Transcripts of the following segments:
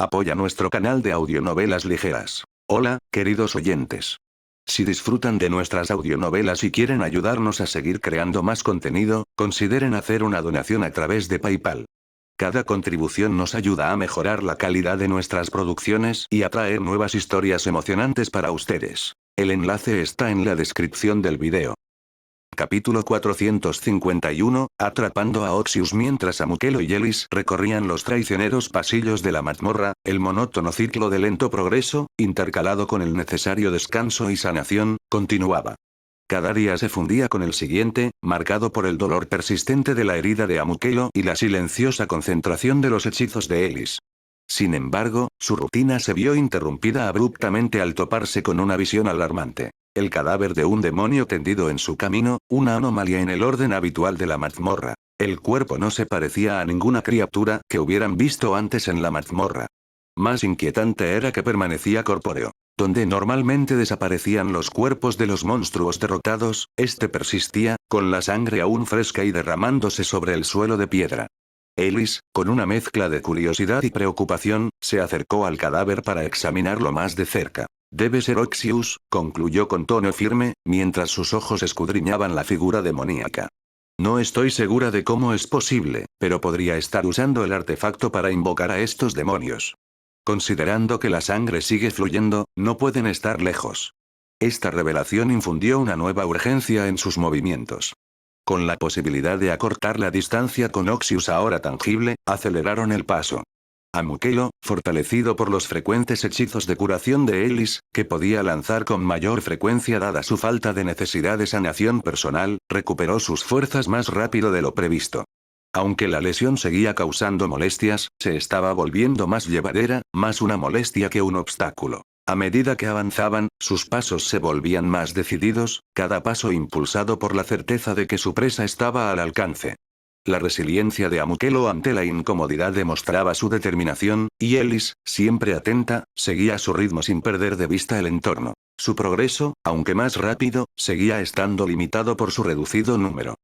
Apoya nuestro canal de audionovelas ligeras. Hola, queridos oyentes. Si disfrutan de nuestras audionovelas y quieren ayudarnos a seguir creando más contenido, consideren hacer una donación a través de PayPal. Cada contribución nos ayuda a mejorar la calidad de nuestras producciones y a traer nuevas historias emocionantes para ustedes. El enlace está en la descripción del video. Capítulo 451, atrapando a Oxius. Mientras Amukello y Ellis recorrían los traicioneros pasillos de la mazmorra, el monótono ciclo de lento progreso, intercalado con el necesario descanso y sanación, continuaba. Cada día se fundía con el siguiente, marcado por el dolor persistente de la herida de Amukello y la silenciosa concentración de los hechizos de Ellis. Sin embargo, su rutina se vio interrumpida abruptamente al toparse con una visión alarmante. El cadáver de un demonio tendido en su camino, una anomalía en el orden habitual de la mazmorra. El cuerpo no se parecía a ninguna criatura que hubieran visto antes en la mazmorra. Más inquietante era que permanecía corpóreo. Donde normalmente desaparecían los cuerpos de los monstruos derrotados, este persistía, con la sangre aún fresca y derramándose sobre el suelo de piedra. Ellis, con una mezcla de curiosidad y preocupación, se acercó al cadáver para examinarlo más de cerca. Debe ser Oxius, concluyó con tono firme, mientras sus ojos escudriñaban la figura demoníaca. No estoy segura de cómo es posible, pero podría estar usando el artefacto para invocar a estos demonios. Considerando que la sangre sigue fluyendo, no pueden estar lejos. Esta revelación infundió una nueva urgencia en sus movimientos. Con la posibilidad de acortar la distancia con Oxius ahora tangible, aceleraron el paso. Amukello, fortalecido por los frecuentes hechizos de curación de Ellis, que podía lanzar con mayor frecuencia dada su falta de necesidad de sanación personal, recuperó sus fuerzas más rápido de lo previsto. Aunque la lesión seguía causando molestias, se estaba volviendo más llevadera, más una molestia que un obstáculo. A medida que avanzaban, sus pasos se volvían más decididos, cada paso impulsado por la certeza de que su presa estaba al alcance. La resiliencia de Amukello ante la incomodidad demostraba su determinación, y Ellis, siempre atenta, seguía su ritmo sin perder de vista el entorno. Su progreso, aunque más rápido, seguía estando limitado por su reducido número.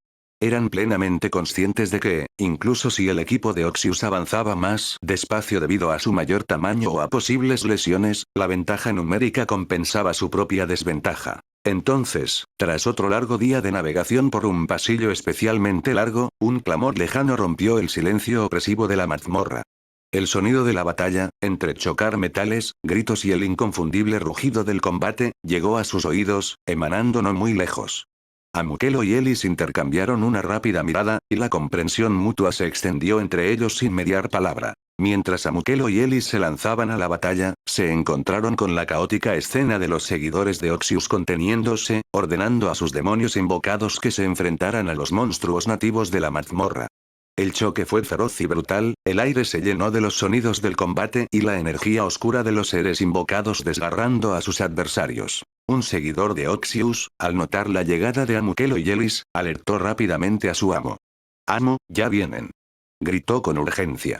Eran plenamente conscientes de que, incluso si el equipo de Oxius avanzaba más despacio debido a su mayor tamaño o a posibles lesiones, la ventaja numérica compensaba su propia desventaja. Entonces, tras otro largo día de navegación por un pasillo especialmente largo, un clamor lejano rompió el silencio opresivo de la mazmorra. El sonido de la batalla, entre chocar metales, gritos y el inconfundible rugido del combate, llegó a sus oídos, emanando no muy lejos. Amukello y Ellis intercambiaron una rápida mirada, y la comprensión mutua se extendió entre ellos sin mediar palabra. Mientras Amukello y Ellis se lanzaban a la batalla, se encontraron con la caótica escena de los seguidores de Oxius conteniéndose, ordenando a sus demonios invocados que se enfrentaran a los monstruos nativos de la mazmorra. El choque fue feroz y brutal, el aire se llenó de los sonidos del combate y la energía oscura de los seres invocados desgarrando a sus adversarios. Un seguidor de Oxius, al notar la llegada de Amukello y Ellis, alertó rápidamente a su amo. «Amo, ya vienen», gritó con urgencia.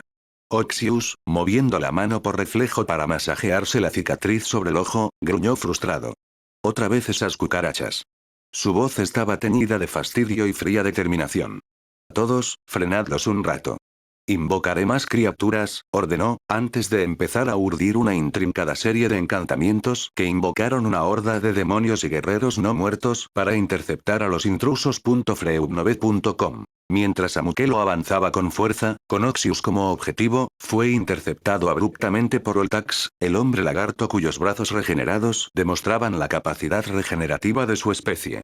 Oxius, moviendo la mano por reflejo para masajearse la cicatriz sobre el ojo, gruñó frustrado. «Otra vez esas cucarachas». Su voz estaba teñida de fastidio y fría determinación. «Todos, frenadlos un rato. Invocaré más criaturas», ordenó, antes de empezar a urdir una intrincada serie de encantamientos que invocaron una horda de demonios y guerreros no muertos para interceptar a los intrusos. Freud9.com. Mientras Amukello avanzaba con fuerza, con Oxius como objetivo, fue interceptado abruptamente por Oltax, el hombre lagarto cuyos brazos regenerados demostraban la capacidad regenerativa de su especie.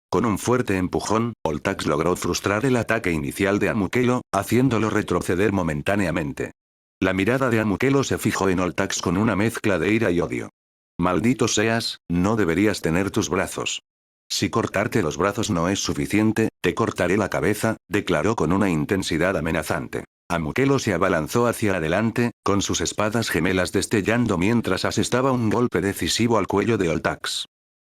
Con un fuerte empujón, Oltax logró frustrar el ataque inicial de Amukello, haciéndolo retroceder momentáneamente. La mirada de Amukello se fijó en Oltax con una mezcla de ira y odio. «Maldito seas, no deberías tener tus brazos. Si cortarte los brazos no es suficiente, te cortaré la cabeza», declaró con una intensidad amenazante. Amukello se abalanzó hacia adelante, con sus espadas gemelas destellando mientras asestaba un golpe decisivo al cuello de Oltax.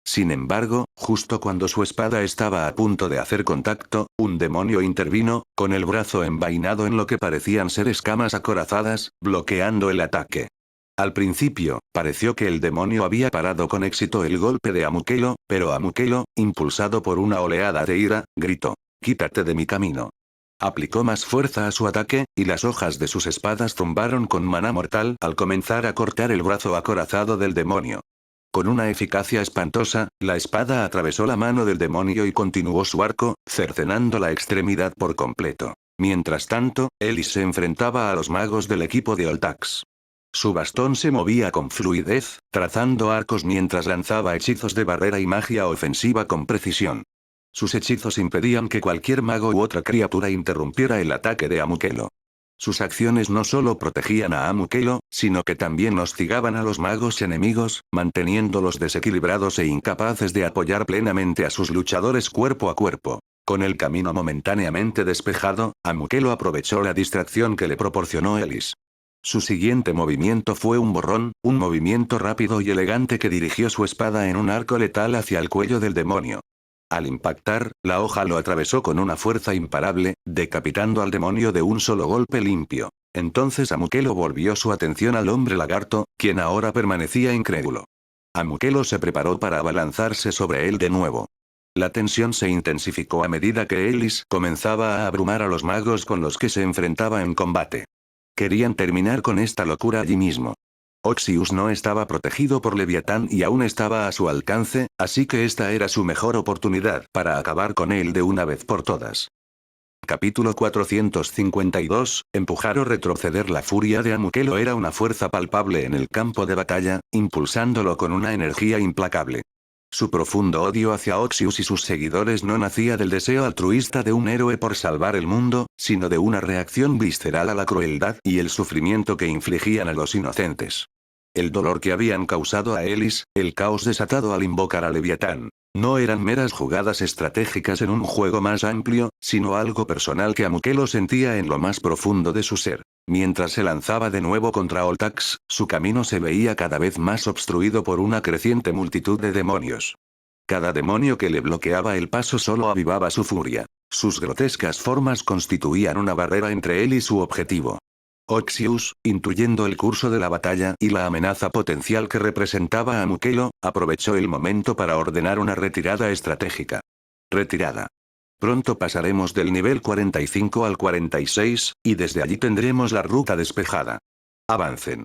Sin embargo, justo cuando su espada estaba a punto de hacer contacto, un demonio intervino, con el brazo envainado en lo que parecían ser escamas acorazadas, bloqueando el ataque. Al principio, pareció que el demonio había parado con éxito el golpe de Amukello, pero Amukello, impulsado por una oleada de ira, gritó: «¡Quítate de mi camino!». Aplicó más fuerza a su ataque, y las hojas de sus espadas zumbaron con maná mortal al comenzar a cortar el brazo acorazado del demonio. Con una eficacia espantosa, la espada atravesó la mano del demonio y continuó su arco, cercenando la extremidad por completo. Mientras tanto, Ellis se enfrentaba a los magos del equipo de Oltax. Su bastón se movía con fluidez, trazando arcos mientras lanzaba hechizos de barrera y magia ofensiva con precisión. Sus hechizos impedían que cualquier mago u otra criatura interrumpiera el ataque de Amukelo. Sus acciones no solo protegían a Amukelo, sino que también hostigaban a los magos enemigos, manteniéndolos desequilibrados e incapaces de apoyar plenamente a sus luchadores cuerpo a cuerpo. Con el camino momentáneamente despejado, Amukelo aprovechó la distracción que le proporcionó Ellis. Su siguiente movimiento fue un borrón, un movimiento rápido y elegante que dirigió su espada en un arco letal hacia el cuello del demonio. Al impactar, la hoja lo atravesó con una fuerza imparable, decapitando al demonio de un solo golpe limpio. Entonces Amukelo volvió su atención al hombre lagarto, quien ahora permanecía incrédulo. Amukelo se preparó para abalanzarse sobre él de nuevo. La tensión se intensificó a medida que Ellis comenzaba a abrumar a los magos con los que se enfrentaba en combate. Querían terminar con esta locura allí mismo. Oxius no estaba protegido por Leviatán y aún estaba a su alcance, así que esta era su mejor oportunidad para acabar con él de una vez por todas. Capítulo 452, empujar o retroceder. La furia de Amukelo era una fuerza palpable en el campo de batalla, impulsándolo con una energía implacable. Su profundo odio hacia Oxius y sus seguidores no nacía del deseo altruista de un héroe por salvar el mundo, sino de una reacción visceral a la crueldad y el sufrimiento que infligían a los inocentes. El dolor que habían causado a Ellis, el caos desatado al invocar a Leviatán, no eran meras jugadas estratégicas en un juego más amplio, sino algo personal que Amukelo sentía en lo más profundo de su ser. Mientras se lanzaba de nuevo contra Oltax, su camino se veía cada vez más obstruido por una creciente multitud de demonios. Cada demonio que le bloqueaba el paso solo avivaba su furia. Sus grotescas formas constituían una barrera entre él y su objetivo. Oxius, intuyendo el curso de la batalla y la amenaza potencial que representaba a Amukelo, aprovechó el momento para ordenar una retirada estratégica. Retirada. Pronto pasaremos del nivel 45 al 46, y desde allí tendremos la ruta despejada. Avancen.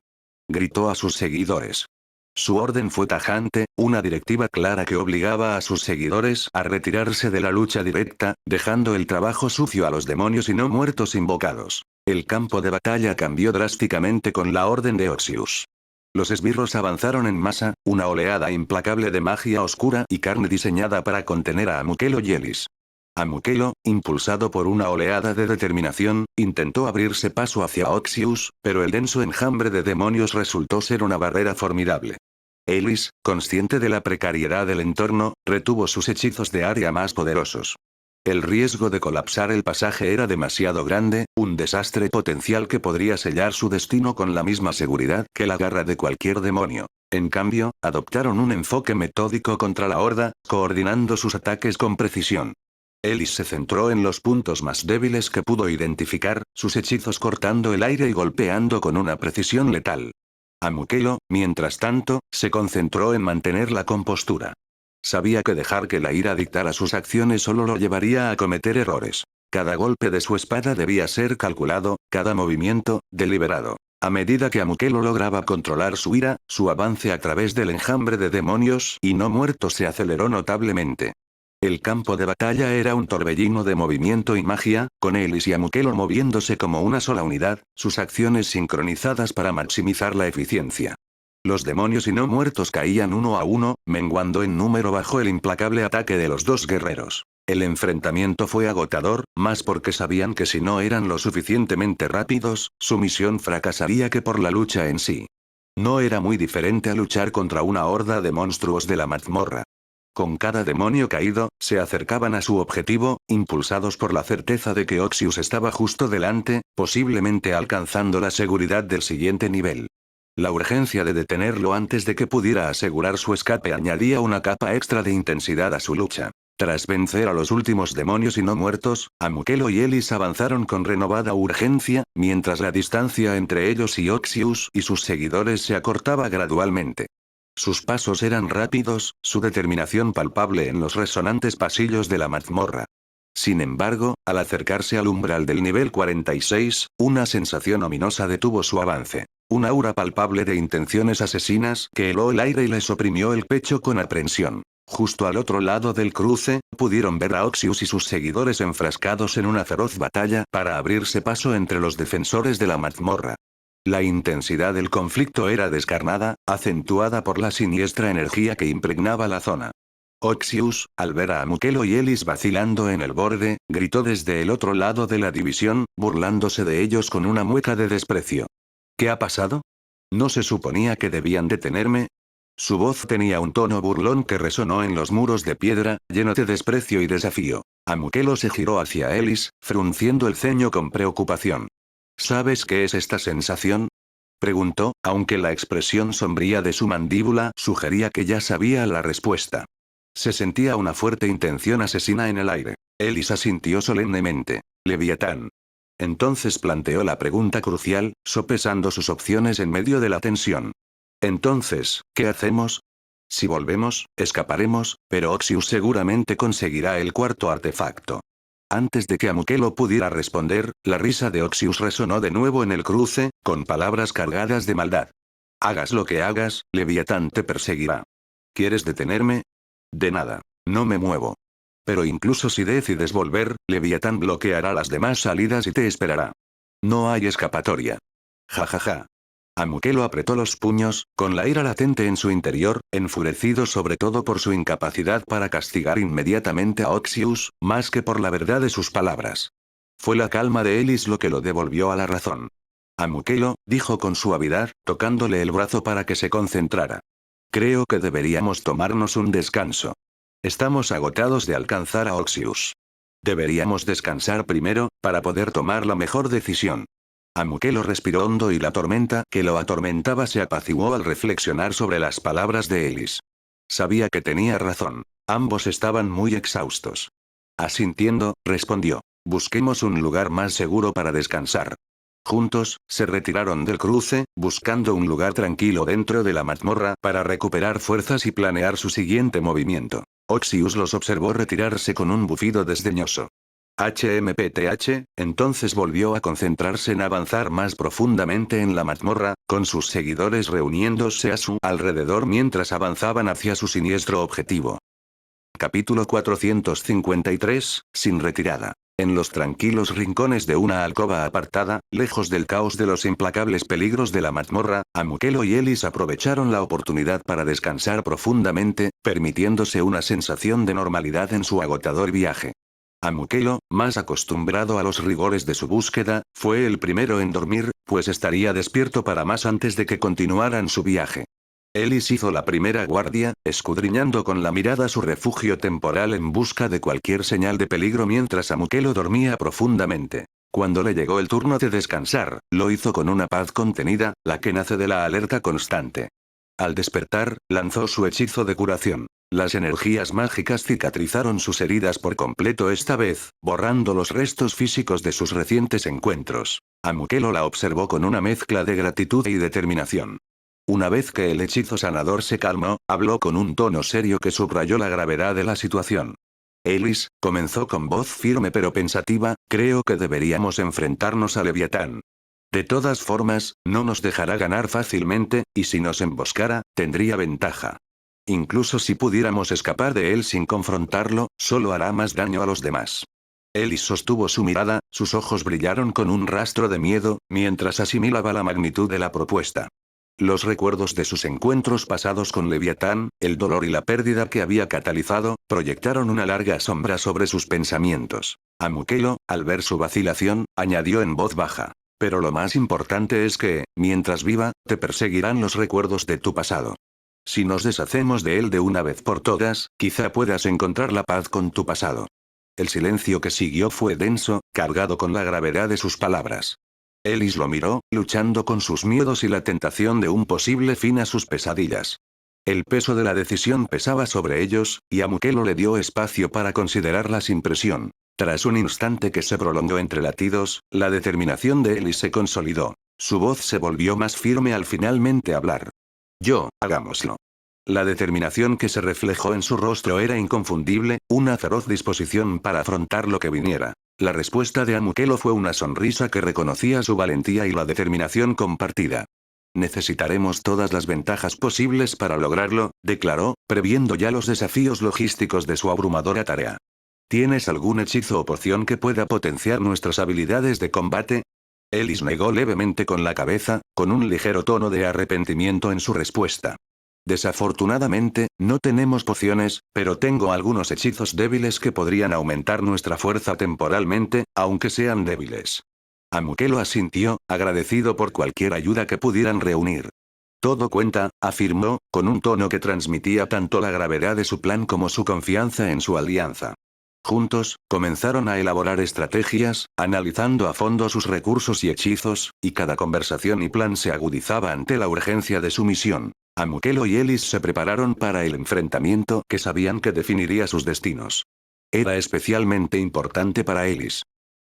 Gritó a sus seguidores. Su orden fue tajante, una directiva clara que obligaba a sus seguidores a retirarse de la lucha directa, dejando el trabajo sucio a los demonios y no muertos invocados. El campo de batalla cambió drásticamente con la orden de Oxius. Los esbirros avanzaron en masa, una oleada implacable de magia oscura y carne diseñada para contener a Amukelo y Ellis. Amukelo, impulsado por una oleada de determinación, intentó abrirse paso hacia Oxius, pero el denso enjambre de demonios resultó ser una barrera formidable. Ellis, consciente de la precariedad del entorno, retuvo sus hechizos de área más poderosos. El riesgo de colapsar el pasaje era demasiado grande, un desastre potencial que podría sellar su destino con la misma seguridad que la garra de cualquier demonio. En cambio, adoptaron un enfoque metódico contra la horda, coordinando sus ataques con precisión. Ellis se centró en los puntos más débiles que pudo identificar, sus hechizos cortando el aire y golpeando con una precisión letal. Amukelo, mientras tanto, se concentró en mantener la compostura. Sabía que dejar que la ira dictara sus acciones solo lo llevaría a cometer errores. Cada golpe de su espada debía ser calculado, cada movimiento, deliberado. A medida que Amukelo lograba controlar su ira, su avance a través del enjambre de demonios y no muertos se aceleró notablemente. El campo de batalla era un torbellino de movimiento y magia, con Ellis y Amukelo moviéndose como una sola unidad, sus acciones sincronizadas para maximizar la eficiencia. Los demonios y no muertos caían uno a uno, menguando en número bajo el implacable ataque de los dos guerreros. El enfrentamiento fue agotador, más porque sabían que si no eran lo suficientemente rápidos, su misión fracasaría que por la lucha en sí. No era muy diferente a luchar contra una horda de monstruos de la mazmorra. Con cada demonio caído, se acercaban a su objetivo, impulsados por la certeza de que Oxius estaba justo delante, posiblemente alcanzando la seguridad del siguiente nivel. La urgencia de detenerlo antes de que pudiera asegurar su escape añadía una capa extra de intensidad a su lucha. Tras vencer a los últimos demonios y no muertos, Amukelo y Ellis avanzaron con renovada urgencia, mientras la distancia entre ellos y Oxius y sus seguidores se acortaba gradualmente. Sus pasos eran rápidos, su determinación palpable en los resonantes pasillos de la mazmorra. Sin embargo, al acercarse al umbral del nivel 46, una sensación ominosa detuvo su avance. Un aura palpable de intenciones asesinas que heló el aire y les oprimió el pecho con aprensión. Justo al otro lado del cruce, pudieron ver a Oxius y sus seguidores enfrascados en una feroz batalla para abrirse paso entre los defensores de la mazmorra. La intensidad del conflicto era descarnada, acentuada por la siniestra energía que impregnaba la zona. Oxius, al ver a Amukelo y Elis vacilando en el borde, gritó desde el otro lado de la división, burlándose de ellos con una mueca de desprecio. ¿Qué ha pasado? ¿No se suponía que debían detenerme? Su voz tenía un tono burlón que resonó en los muros de piedra, lleno de desprecio y desafío. Amukelo se giró hacia Elis, frunciendo el ceño con preocupación. ¿Sabes qué es esta sensación? Preguntó, aunque la expresión sombría de su mandíbula sugería que ya sabía la respuesta. Se sentía una fuerte intención asesina en el aire. Elis asintió solemnemente. Leviatán. Entonces planteó la pregunta crucial, sopesando sus opciones en medio de la tensión. Entonces, ¿qué hacemos? Si volvemos, escaparemos, pero Oxius seguramente conseguirá el cuarto artefacto. Antes de que Amukelo pudiera responder, la risa de Oxius resonó de nuevo en el cruce, con palabras cargadas de maldad. Hagas lo que hagas, Leviatán te perseguirá. ¿Quieres detenerme? De nada. No me muevo. Pero incluso si decides volver, Leviatán bloqueará las demás salidas y te esperará. No hay escapatoria. Ja ja ja. Amukelo apretó los puños, con la ira latente en su interior, enfurecido sobre todo por su incapacidad para castigar inmediatamente a Oxius, más que por la verdad de sus palabras. Fue la calma de Elis lo que lo devolvió a la razón. Amukelo, dijo con suavidad, tocándole el brazo para que se concentrara. Creo que deberíamos tomarnos un descanso. Estamos agotados de alcanzar a Oxius. Deberíamos descansar primero, para poder tomar la mejor decisión. Amukelo respiró hondo y la tormenta que lo atormentaba se apaciguó al reflexionar sobre las palabras de Elis. Sabía que tenía razón. Ambos estaban muy exhaustos. Asintiendo, respondió. Busquemos un lugar más seguro para descansar. Juntos, se retiraron del cruce, buscando un lugar tranquilo dentro de la mazmorra para recuperar fuerzas y planear su siguiente movimiento. Oxius los observó retirarse con un bufido desdeñoso. HMPTH, entonces volvió a concentrarse en avanzar más profundamente en la mazmorra, con sus seguidores reuniéndose a su alrededor mientras avanzaban hacia su siniestro objetivo. Capítulo 453, sin retirada. En los tranquilos rincones de una alcoba apartada, lejos del caos de los implacables peligros de la mazmorra, Amukelo y Elis aprovecharon la oportunidad para descansar profundamente, permitiéndose una sensación de normalidad en su agotador viaje. Amukelo, más acostumbrado a los rigores de su búsqueda, fue el primero en dormir, pues estaría despierto para más antes de que continuaran su viaje. Elis hizo la primera guardia, escudriñando con la mirada su refugio temporal en busca de cualquier señal de peligro mientras Amukelo dormía profundamente. Cuando le llegó el turno de descansar, lo hizo con una paz contenida, la que nace de la alerta constante. Al despertar, lanzó su hechizo de curación. Las energías mágicas cicatrizaron sus heridas por completo esta vez, borrando los restos físicos de sus recientes encuentros. Amukelo la observó con una mezcla de gratitud y determinación. Una vez que el hechizo sanador se calmó, habló con un tono serio que subrayó la gravedad de la situación. Elis, comenzó con voz firme pero pensativa, creo que deberíamos enfrentarnos a Leviatán. De todas formas, no nos dejará ganar fácilmente, y si nos emboscara, tendría ventaja. Incluso si pudiéramos escapar de él sin confrontarlo, solo hará más daño a los demás. Elis sostuvo su mirada, sus ojos brillaron con un rastro de miedo, mientras asimilaba la magnitud de la propuesta. Los recuerdos de sus encuentros pasados con Leviatán, el dolor y la pérdida que había catalizado, proyectaron una larga sombra sobre sus pensamientos. Amukelo, al ver su vacilación, añadió en voz baja. Pero lo más importante es que, mientras viva, te perseguirán los recuerdos de tu pasado. Si nos deshacemos de él de una vez por todas, quizá puedas encontrar la paz con tu pasado. El silencio que siguió fue denso, cargado con la gravedad de sus palabras. Elis lo miró, luchando con sus miedos y la tentación de un posible fin a sus pesadillas. El peso de la decisión pesaba sobre ellos, y Amukelo le dio espacio para considerarla sin presión. Tras un instante que se prolongó entre latidos, la determinación de Elis se consolidó. Su voz se volvió más firme al finalmente hablar. Hagámoslo. La determinación que se reflejó en su rostro era inconfundible, una feroz disposición para afrontar lo que viniera. La respuesta de Amukelo fue una sonrisa que reconocía su valentía y la determinación compartida. Necesitaremos todas las ventajas posibles para lograrlo, declaró, previendo ya los desafíos logísticos de su abrumadora tarea. ¿Tienes algún hechizo o poción que pueda potenciar nuestras habilidades de combate? Ellis negó levemente con la cabeza, con un ligero tono de arrepentimiento en su respuesta. Desafortunadamente, no tenemos pociones, pero tengo algunos hechizos débiles que podrían aumentar nuestra fuerza temporalmente, aunque sean débiles. Amukelo asintió, agradecido por cualquier ayuda que pudieran reunir. Todo cuenta, afirmó, con un tono que transmitía tanto la gravedad de su plan como su confianza en su alianza. Juntos, comenzaron a elaborar estrategias, analizando a fondo sus recursos y hechizos, y cada conversación y plan se agudizaba ante la urgencia de su misión. Amukelo y Ellis se prepararon para el enfrentamiento que sabían que definiría sus destinos. Era especialmente importante para Ellis.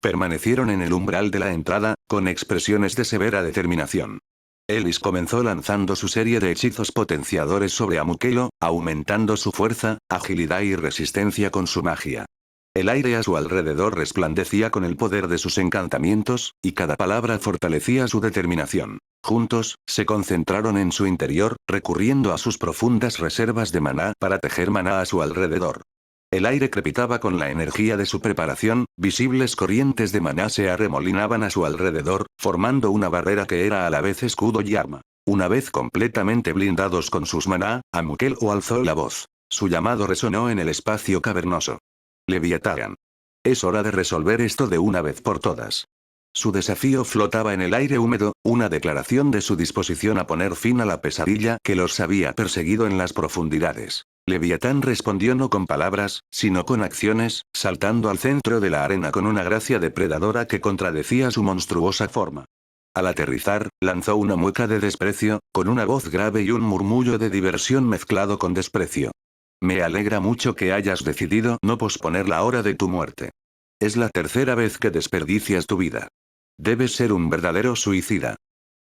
Permanecieron en el umbral de la entrada, con expresiones de severa determinación. Ellis comenzó lanzando su serie de hechizos potenciadores sobre Amukelo, aumentando su fuerza, agilidad y resistencia con su magia. El aire a su alrededor resplandecía con el poder de sus encantamientos, y cada palabra fortalecía su determinación. Juntos, se concentraron en su interior, recurriendo a sus profundas reservas de maná para tejer maná a su alrededor. El aire crepitaba con la energía de su preparación, visibles corrientes de maná se arremolinaban a su alrededor, formando una barrera que era a la vez escudo y arma. Una vez completamente blindados con sus maná, Amukelo alzó la voz. Su llamado resonó en el espacio cavernoso. Leviatán. Es hora de resolver esto de una vez por todas. Su desafío flotaba en el aire húmedo, una declaración de su disposición a poner fin a la pesadilla que los había perseguido en las profundidades. Leviatán respondió no con palabras, sino con acciones, saltando al centro de la arena con una gracia depredadora que contradecía su monstruosa forma. Al aterrizar, lanzó una mueca de desprecio, con una voz grave y un murmullo de diversión mezclado con desprecio. Me alegra mucho que hayas decidido no posponer la hora de tu muerte. Es la tercera vez que desperdicias tu vida. Debes ser un verdadero suicida.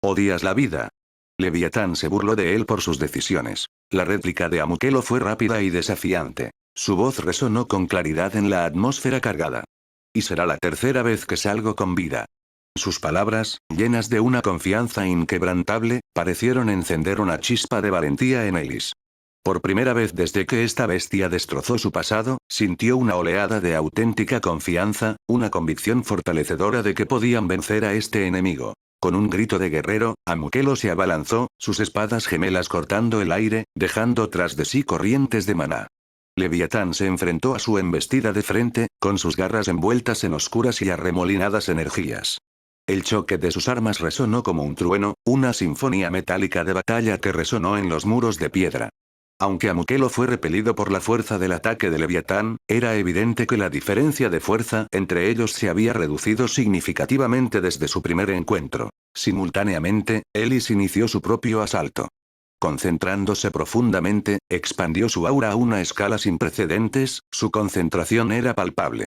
¿Odias la vida? Leviatán se burló de él por sus decisiones. La réplica de Amukelo fue rápida y desafiante. Su voz resonó con claridad en la atmósfera cargada. Y será la tercera vez que salgo con vida. Sus palabras, llenas de una confianza inquebrantable, parecieron encender una chispa de valentía en Ellis. Por primera vez desde que esta bestia destrozó su pasado, sintió una oleada de auténtica confianza, una convicción fortalecedora de que podían vencer a este enemigo. Con un grito de guerrero, Amukelo se abalanzó, sus espadas gemelas cortando el aire, dejando tras de sí corrientes de maná. Leviatán se enfrentó a su embestida de frente, con sus garras envueltas en oscuras y arremolinadas energías. El choque de sus armas resonó como un trueno, una sinfonía metálica de batalla que resonó en los muros de piedra. Aunque Amukelo fue repelido por la fuerza del ataque de Leviatán, era evidente que la diferencia de fuerza entre ellos se había reducido significativamente desde su primer encuentro. Simultáneamente, Ellis inició su propio asalto. Concentrándose profundamente, expandió su aura a una escala sin precedentes, su concentración era palpable.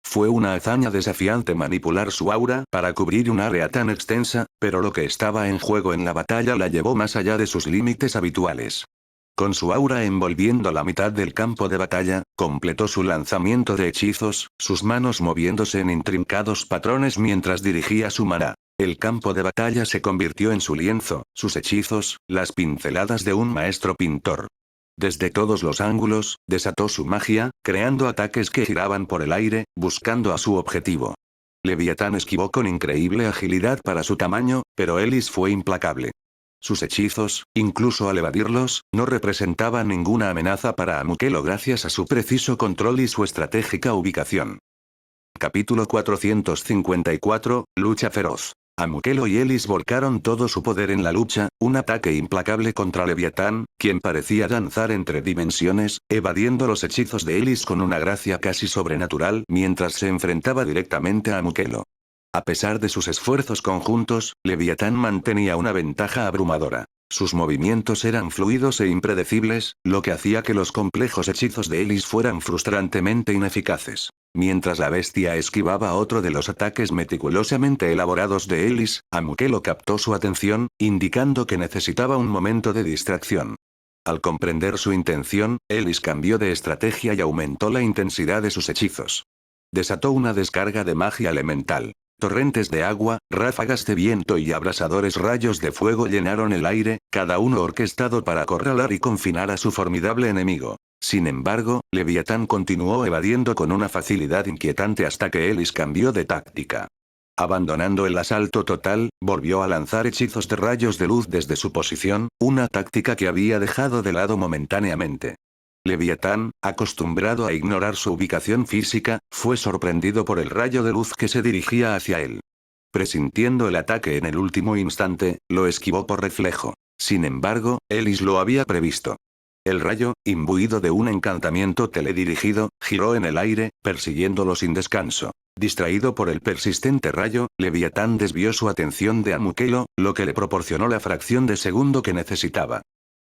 Fue una hazaña desafiante manipular su aura para cubrir un área tan extensa, pero lo que estaba en juego en la batalla la llevó más allá de sus límites habituales. Con su aura envolviendo la mitad del campo de batalla, completó su lanzamiento de hechizos, sus manos moviéndose en intrincados patrones mientras dirigía su maná. El campo de batalla se convirtió en su lienzo, sus hechizos, las pinceladas de un maestro pintor. Desde todos los ángulos, desató su magia, creando ataques que giraban por el aire, buscando a su objetivo. Leviatán esquivó con increíble agilidad para su tamaño, pero Ellis fue implacable. Sus hechizos, incluso al evadirlos, no representaban ninguna amenaza para Amukelo gracias a su preciso control y su estratégica ubicación. Capítulo 454, Lucha feroz. Amukelo y Ellis volcaron todo su poder en la lucha, un ataque implacable contra Leviatán, quien parecía danzar entre dimensiones, evadiendo los hechizos de Ellis con una gracia casi sobrenatural mientras se enfrentaba directamente a Amukelo. A pesar de sus esfuerzos conjuntos, Leviatán mantenía una ventaja abrumadora. Sus movimientos eran fluidos e impredecibles, lo que hacía que los complejos hechizos de Ellis fueran frustrantemente ineficaces. Mientras la bestia esquivaba otro de los ataques meticulosamente elaborados de Ellis, Amukelo captó su atención, indicando que necesitaba un momento de distracción. Al comprender su intención, Ellis cambió de estrategia y aumentó la intensidad de sus hechizos. Desató una descarga de magia elemental. Torrentes de agua, ráfagas de viento y abrasadores rayos de fuego llenaron el aire, cada uno orquestado para acorralar y confinar a su formidable enemigo. Sin embargo, Leviatán continuó evadiendo con una facilidad inquietante hasta que Ellis cambió de táctica. Abandonando el asalto total, volvió a lanzar hechizos de rayos de luz desde su posición, una táctica que había dejado de lado momentáneamente. Leviatán, acostumbrado a ignorar su ubicación física, fue sorprendido por el rayo de luz que se dirigía hacia él. Presintiendo el ataque en el último instante, lo esquivó por reflejo. Sin embargo, Ellis lo había previsto. El rayo, imbuido de un encantamiento teledirigido, giró en el aire, persiguiéndolo sin descanso. Distraído por el persistente rayo, Leviatán desvió su atención de Amuquelo, lo que le proporcionó la fracción de segundo que necesitaba.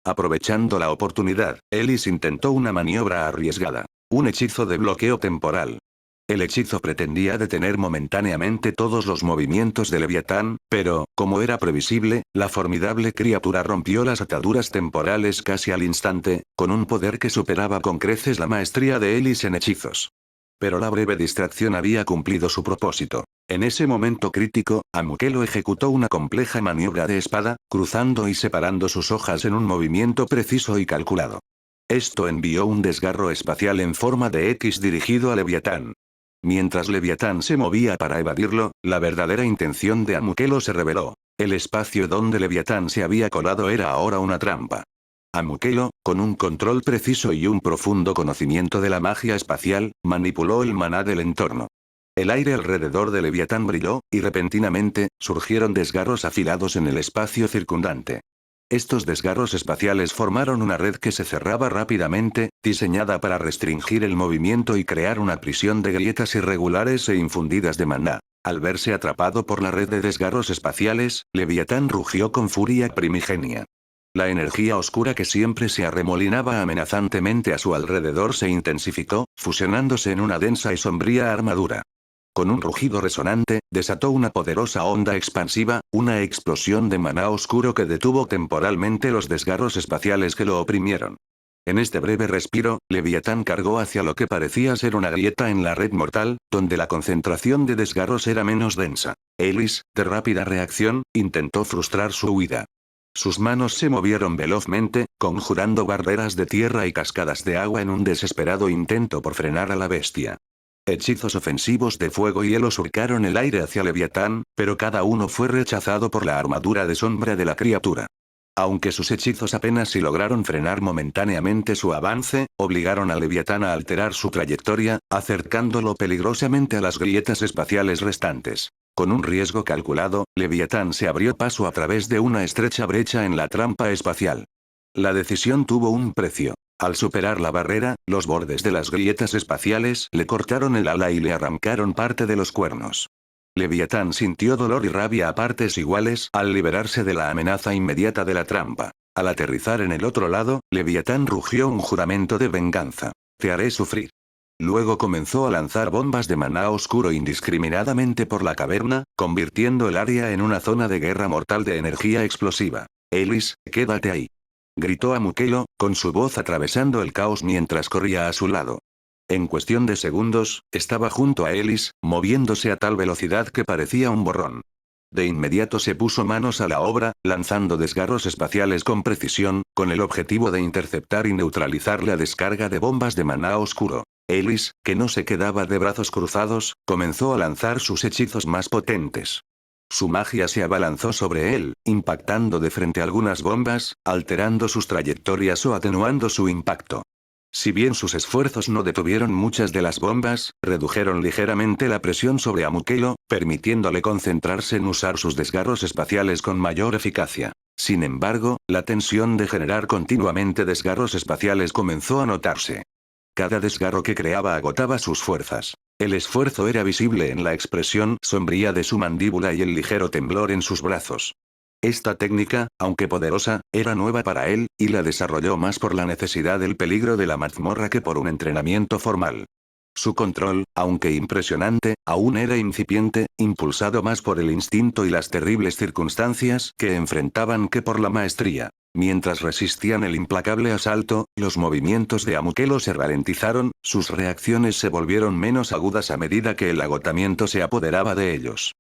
Aprovechando la oportunidad, Ellis intentó una maniobra arriesgada. Un hechizo de bloqueo temporal. El hechizo pretendía detener momentáneamente todos los movimientos de Leviatán, pero, como era previsible, la formidable criatura rompió las ataduras temporales casi al instante, con un poder que superaba con creces la maestría de Ellis en hechizos. Pero la breve distracción había cumplido su propósito. En ese momento crítico, Amuquelo ejecutó una compleja maniobra de espada, cruzando y separando sus hojas en un movimiento preciso y calculado. Esto envió un desgarro espacial en forma de X dirigido a Leviatán. Mientras Leviatán se movía para evadirlo, la verdadera intención de Amuquelo se reveló. El espacio donde Leviatán se había colado era ahora una trampa. Amuquelo, con un control preciso y un profundo conocimiento de la magia espacial, manipuló el maná del entorno. El aire alrededor de Leviatán brilló, y repentinamente, surgieron desgarros afilados en el espacio circundante. Estos desgarros espaciales formaron una red que se cerraba rápidamente, diseñada para restringir el movimiento y crear una prisión de grietas irregulares e infundidas de maná. Al verse atrapado por la red de desgarros espaciales, Leviatán rugió con furia primigenia. La energía oscura que siempre se arremolinaba amenazantemente a su alrededor se intensificó, fusionándose en una densa y sombría armadura. Con un rugido resonante, desató una poderosa onda expansiva, una explosión de maná oscuro que detuvo temporalmente los desgarros espaciales que lo oprimieron. En este breve respiro, Leviatán cargó hacia lo que parecía ser una grieta en la red mortal, donde la concentración de desgarros era menos densa. Ellis, de rápida reacción, intentó frustrar su huida. Sus manos se movieron velozmente, conjurando barreras de tierra y cascadas de agua en un desesperado intento por frenar a la bestia. Hechizos ofensivos de fuego y hielo surcaron el aire hacia Leviatán, pero cada uno fue rechazado por la armadura de sombra de la criatura. Aunque sus hechizos apenas si lograron frenar momentáneamente su avance, obligaron a Leviatán a alterar su trayectoria, acercándolo peligrosamente a las grietas espaciales restantes. Con un riesgo calculado, Leviatán se abrió paso a través de una estrecha brecha en la trampa espacial. La decisión tuvo un precio. Al superar la barrera, los bordes de las grietas espaciales le cortaron el ala y le arrancaron parte de los cuernos. Leviatán sintió dolor y rabia a partes iguales al liberarse de la amenaza inmediata de la trampa. Al aterrizar en el otro lado, Leviatán rugió un juramento de venganza. Te haré sufrir. Luego comenzó a lanzar bombas de maná oscuro indiscriminadamente por la caverna, convirtiendo el área en una zona de guerra mortal de energía explosiva. Ellis, quédate ahí. Gritó Amuquelo, con su voz atravesando el caos mientras corría a su lado. En cuestión de segundos, estaba junto a Ellis, moviéndose a tal velocidad que parecía un borrón. De inmediato se puso manos a la obra, lanzando desgarros espaciales con precisión, con el objetivo de interceptar y neutralizar la descarga de bombas de maná oscuro. Ellis, que no se quedaba de brazos cruzados, comenzó a lanzar sus hechizos más potentes. Su magia se abalanzó sobre él, impactando de frente algunas bombas, alterando sus trayectorias o atenuando su impacto. Si bien sus esfuerzos no detuvieron muchas de las bombas, redujeron ligeramente la presión sobre Amuquelo, permitiéndole concentrarse en usar sus desgarros espaciales con mayor eficacia. Sin embargo, la tensión de generar continuamente desgarros espaciales comenzó a notarse. Cada desgarro que creaba agotaba sus fuerzas. El esfuerzo era visible en la expresión sombría de su mandíbula y el ligero temblor en sus brazos. Esta técnica, aunque poderosa, era nueva para él, y la desarrolló más por la necesidad del peligro de la mazmorra que por un entrenamiento formal. Su control, aunque impresionante, aún era incipiente, impulsado más por el instinto y las terribles circunstancias que enfrentaban que por la maestría. Mientras resistían el implacable asalto, los movimientos de Amukelo se ralentizaron, sus reacciones se volvieron menos agudas a medida que el agotamiento se apoderaba de ellos.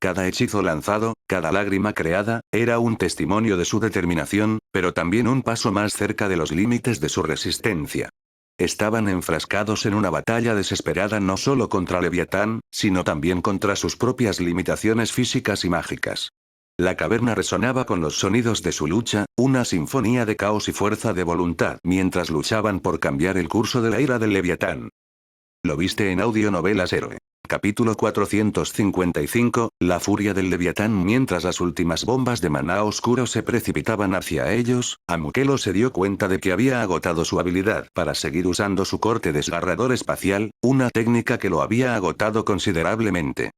Cada hechizo lanzado, cada lágrima creada, era un testimonio de su determinación, pero también un paso más cerca de los límites de su resistencia. Estaban enfrascados en una batalla desesperada no solo contra Leviatán, sino también contra sus propias limitaciones físicas y mágicas. La caverna resonaba con los sonidos de su lucha, una sinfonía de caos y fuerza de voluntad mientras luchaban por cambiar el curso de la ira del Leviatán. Lo viste en Audionovelas Héroe. Capítulo 455, La furia del Leviatán. Mientras las últimas bombas de maná oscuro se precipitaban hacia ellos, Amukelo se dio cuenta de que había agotado su habilidad para seguir usando su corte desgarrador espacial, una técnica que lo había agotado considerablemente.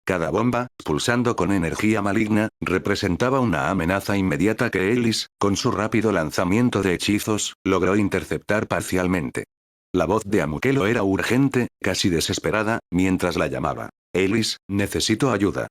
Cada bomba, pulsando con energía maligna, representaba una amenaza inmediata que Ellis, con su rápido lanzamiento de hechizos, logró interceptar parcialmente. La voz de Amukelo era urgente, casi desesperada, mientras la llamaba. Ellis, necesito ayuda.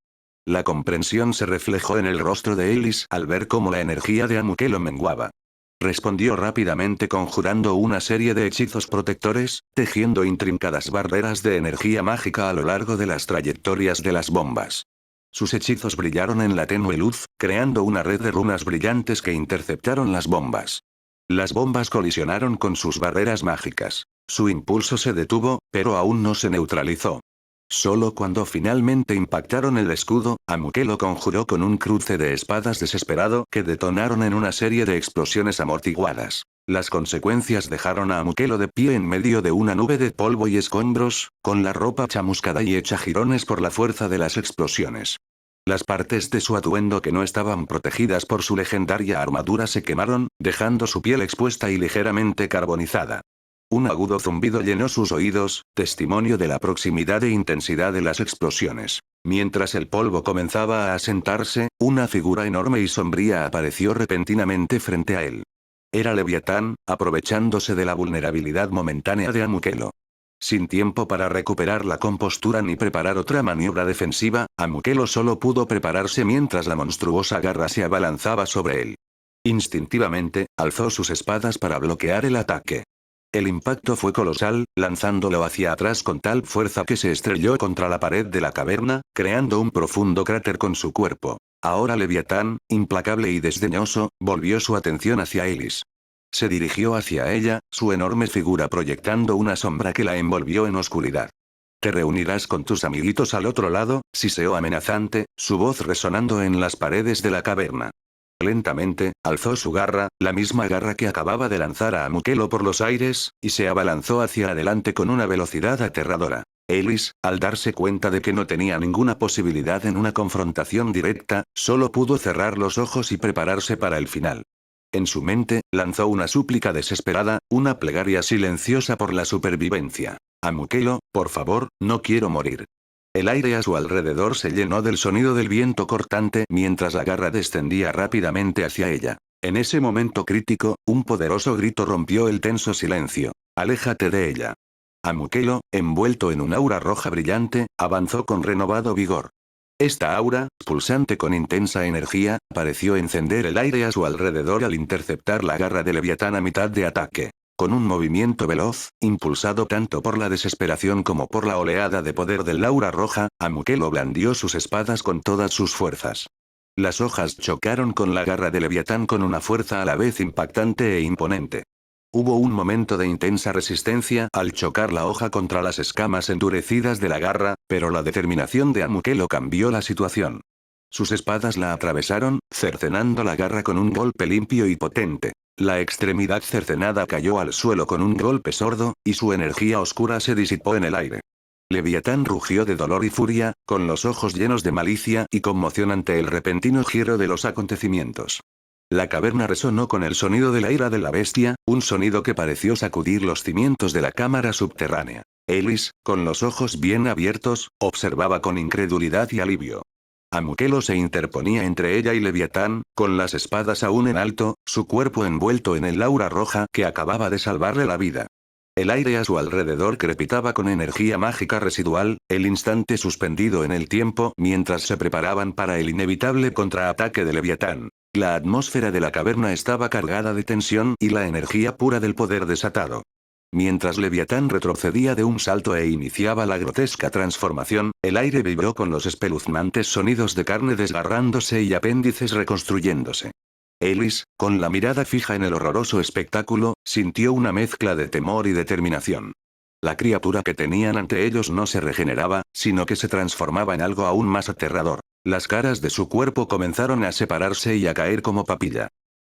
La comprensión se reflejó en el rostro de Ellis al ver cómo la energía de Amukelo menguaba. Respondió rápidamente conjurando una serie de hechizos protectores, tejiendo intrincadas barreras de energía mágica a lo largo de las trayectorias de las bombas. Sus hechizos brillaron en la tenue luz, creando una red de runas brillantes que interceptaron las bombas. Las bombas colisionaron con sus barreras mágicas. Su impulso se detuvo, pero aún no se neutralizó. Solo cuando finalmente impactaron el escudo, Amukelo conjuró con un cruce de espadas desesperado que detonaron en una serie de explosiones amortiguadas. Las consecuencias dejaron a Amukelo de pie en medio de una nube de polvo y escombros, con la ropa chamuscada y hecha jirones por la fuerza de las explosiones. Las partes de su atuendo que no estaban protegidas por su legendaria armadura se quemaron, dejando su piel expuesta y ligeramente carbonizada. Un agudo zumbido llenó sus oídos, testimonio de la proximidad e intensidad de las explosiones. Mientras el polvo comenzaba a asentarse, una figura enorme y sombría apareció repentinamente frente a él. Era Leviatán, aprovechándose de la vulnerabilidad momentánea de Amukelo. Sin tiempo para recuperar la compostura ni preparar otra maniobra defensiva, Amukelo solo pudo prepararse mientras la monstruosa garra se abalanzaba sobre él. Instintivamente, alzó sus espadas para bloquear el ataque. El impacto fue colosal, lanzándolo hacia atrás con tal fuerza que se estrelló contra la pared de la caverna, creando un profundo cráter con su cuerpo. Ahora Leviatán, implacable y desdeñoso, volvió su atención hacia Ellis. Se dirigió hacia ella, su enorme figura proyectando una sombra que la envolvió en oscuridad. «Te reunirás con tus amiguitos al otro lado», siseó amenazante, su voz resonando en las paredes de la caverna. Lentamente, alzó su garra, la misma garra que acababa de lanzar a Amukelo por los aires, y se abalanzó hacia adelante con una velocidad aterradora. Ellis, al darse cuenta de que no tenía ninguna posibilidad en una confrontación directa, solo pudo cerrar los ojos y prepararse para el final. En su mente, lanzó una súplica desesperada, una plegaria silenciosa por la supervivencia. «Amukelo, por favor, no quiero morir». El aire a su alrededor se llenó del sonido del viento cortante mientras la garra descendía rápidamente hacia ella. En ese momento crítico, un poderoso grito rompió el tenso silencio. «Aléjate de ella». Amukelo, envuelto en un aura roja brillante, avanzó con renovado vigor. Esta aura, pulsante con intensa energía, pareció encender el aire a su alrededor al interceptar la garra de Leviatán a mitad de ataque. Con un movimiento veloz, impulsado tanto por la desesperación como por la oleada de poder del aura roja, Amukelo blandió sus espadas con todas sus fuerzas. Las hojas chocaron con la garra de Leviatán con una fuerza a la vez impactante e imponente. Hubo un momento de intensa resistencia al chocar la hoja contra las escamas endurecidas de la garra, pero la determinación de Amukelo cambió la situación. Sus espadas la atravesaron, cercenando la garra con un golpe limpio y potente. La extremidad cercenada cayó al suelo con un golpe sordo, y su energía oscura se disipó en el aire. Leviatán rugió de dolor y furia, con los ojos llenos de malicia y conmoción ante el repentino giro de los acontecimientos. La caverna resonó con el sonido de la ira de la bestia, un sonido que pareció sacudir los cimientos de la cámara subterránea. Ellis, con los ojos bien abiertos, observaba con incredulidad y alivio. Amukelo se interponía entre ella y Leviatán, con las espadas aún en alto, su cuerpo envuelto en el aura roja que acababa de salvarle la vida. El aire a su alrededor crepitaba con energía mágica residual, el instante suspendido en el tiempo mientras se preparaban para el inevitable contraataque de Leviatán. La atmósfera de la caverna estaba cargada de tensión y la energía pura del poder desatado. Mientras Leviatán retrocedía de un salto e iniciaba la grotesca transformación, el aire vibró con los espeluznantes sonidos de carne desgarrándose y apéndices reconstruyéndose. Ellis, con la mirada fija en el horroroso espectáculo, sintió una mezcla de temor y determinación. La criatura que tenían ante ellos no se regeneraba, sino que se transformaba en algo aún más aterrador. Las caras de su cuerpo comenzaron a separarse y a caer como papilla.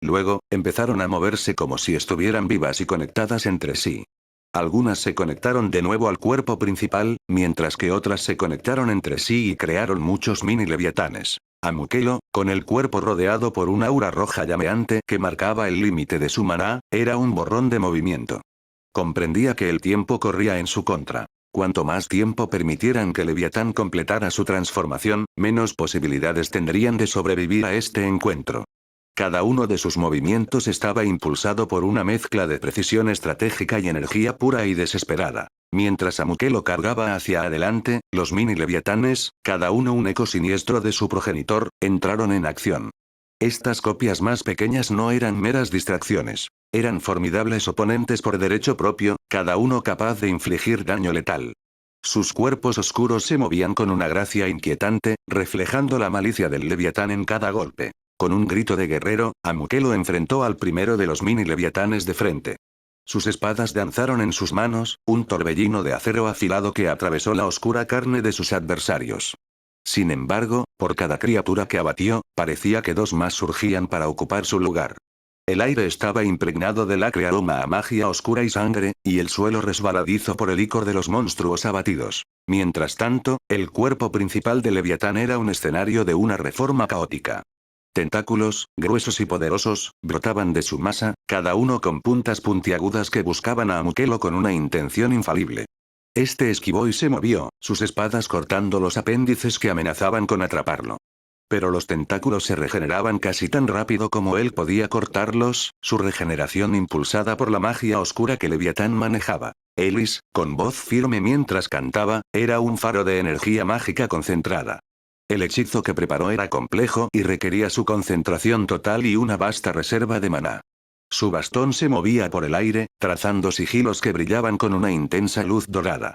Luego, empezaron a moverse como si estuvieran vivas y conectadas entre sí. Algunas se conectaron de nuevo al cuerpo principal, mientras que otras se conectaron entre sí y crearon muchos mini leviatanes. Amukelo, con el cuerpo rodeado por un aura roja llameante que marcaba el límite de su maná, era un borrón de movimiento. Comprendía que el tiempo corría en su contra. Cuanto más tiempo permitieran que Leviatán completara su transformación, menos posibilidades tendrían de sobrevivir a este encuentro. Cada uno de sus movimientos estaba impulsado por una mezcla de precisión estratégica y energía pura y desesperada. Mientras Amukelo cargaba hacia adelante, los mini leviatanes, cada uno un eco siniestro de su progenitor, entraron en acción. Estas copias más pequeñas no eran meras distracciones. Eran formidables oponentes por derecho propio, cada uno capaz de infligir daño letal. Sus cuerpos oscuros se movían con una gracia inquietante, reflejando la malicia del leviatán en cada golpe. Con un grito de guerrero, Amukelo enfrentó al primero de los mini leviatanes de frente. Sus espadas danzaron en sus manos, un torbellino de acero afilado que atravesó la oscura carne de sus adversarios. Sin embargo, por cada criatura que abatió, parecía que dos más surgían para ocupar su lugar. El aire estaba impregnado de lacre aroma a magia oscura y sangre, y el suelo resbaladizo por el icor de los monstruos abatidos. Mientras tanto, el cuerpo principal de Leviatán era un escenario de una reforma caótica. Tentáculos, gruesos y poderosos, brotaban de su masa, cada uno con puntas puntiagudas que buscaban a Amukelo con una intención infalible. Este esquivó y se movió, sus espadas cortando los apéndices que amenazaban con atraparlo. Pero los tentáculos se regeneraban casi tan rápido como él podía cortarlos, su regeneración impulsada por la magia oscura que Leviatán manejaba. Ellis, con voz firme mientras cantaba, era un faro de energía mágica concentrada. El hechizo que preparó era complejo y requería su concentración total y una vasta reserva de maná. Su bastón se movía por el aire, trazando sigilos que brillaban con una intensa luz dorada.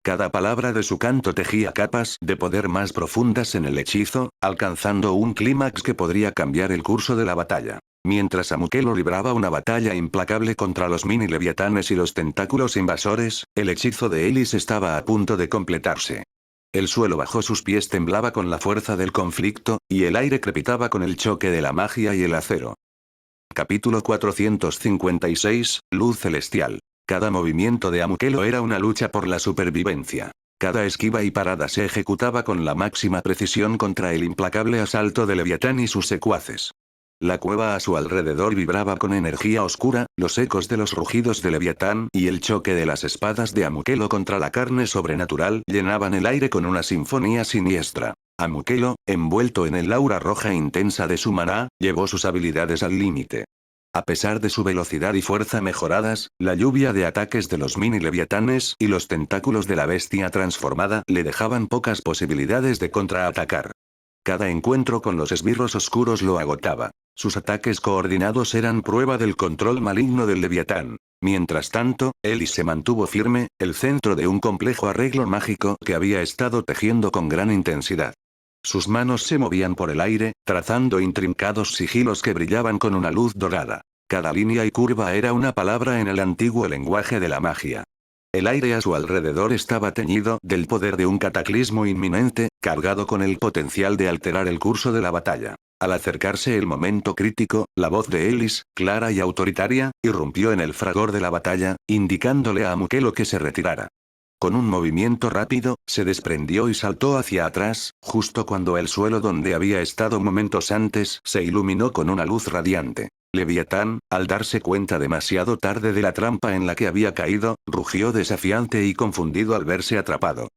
Cada palabra de su canto tejía capas de poder más profundas en el hechizo, alcanzando un clímax que podría cambiar el curso de la batalla. Mientras Amukelo libraba una batalla implacable contra los mini leviatanes y los tentáculos invasores, el hechizo de Ellis estaba a punto de completarse. El suelo bajo sus pies temblaba con la fuerza del conflicto, y el aire crepitaba con el choque de la magia y el acero. Capítulo 456, Luz Celestial. Cada movimiento de Amukelo era una lucha por la supervivencia. Cada esquiva y parada se ejecutaba con la máxima precisión contra el implacable asalto de Leviatán y sus secuaces. La cueva a su alrededor vibraba con energía oscura, los ecos de los rugidos de Leviatán y el choque de las espadas de Amukelo contra la carne sobrenatural llenaban el aire con una sinfonía siniestra. Amukelo, envuelto en el aura roja intensa de su maná, llevó sus habilidades al límite. A pesar de su velocidad y fuerza mejoradas, la lluvia de ataques de los mini leviatanes y los tentáculos de la bestia transformada le dejaban pocas posibilidades de contraatacar. Cada encuentro con los esbirros oscuros lo agotaba. Sus ataques coordinados eran prueba del control maligno del leviatán. Mientras tanto, Ellis se mantuvo firme, el centro de un complejo arreglo mágico que había estado tejiendo con gran intensidad. Sus manos se movían por el aire, trazando intrincados sigilos que brillaban con una luz dorada. Cada línea y curva era una palabra en el antiguo lenguaje de la magia. El aire a su alrededor estaba teñido del poder de un cataclismo inminente, cargado con el potencial de alterar el curso de la batalla. Al acercarse el momento crítico, la voz de Ellis, clara y autoritaria, irrumpió en el fragor de la batalla, indicándole a Amukelo que se retirara. Con un movimiento rápido, se desprendió y saltó hacia atrás, justo cuando el suelo donde había estado momentos antes se iluminó con una luz radiante. Leviatán, al darse cuenta demasiado tarde de la trampa en la que había caído, rugió desafiante y confundido al verse atrapado.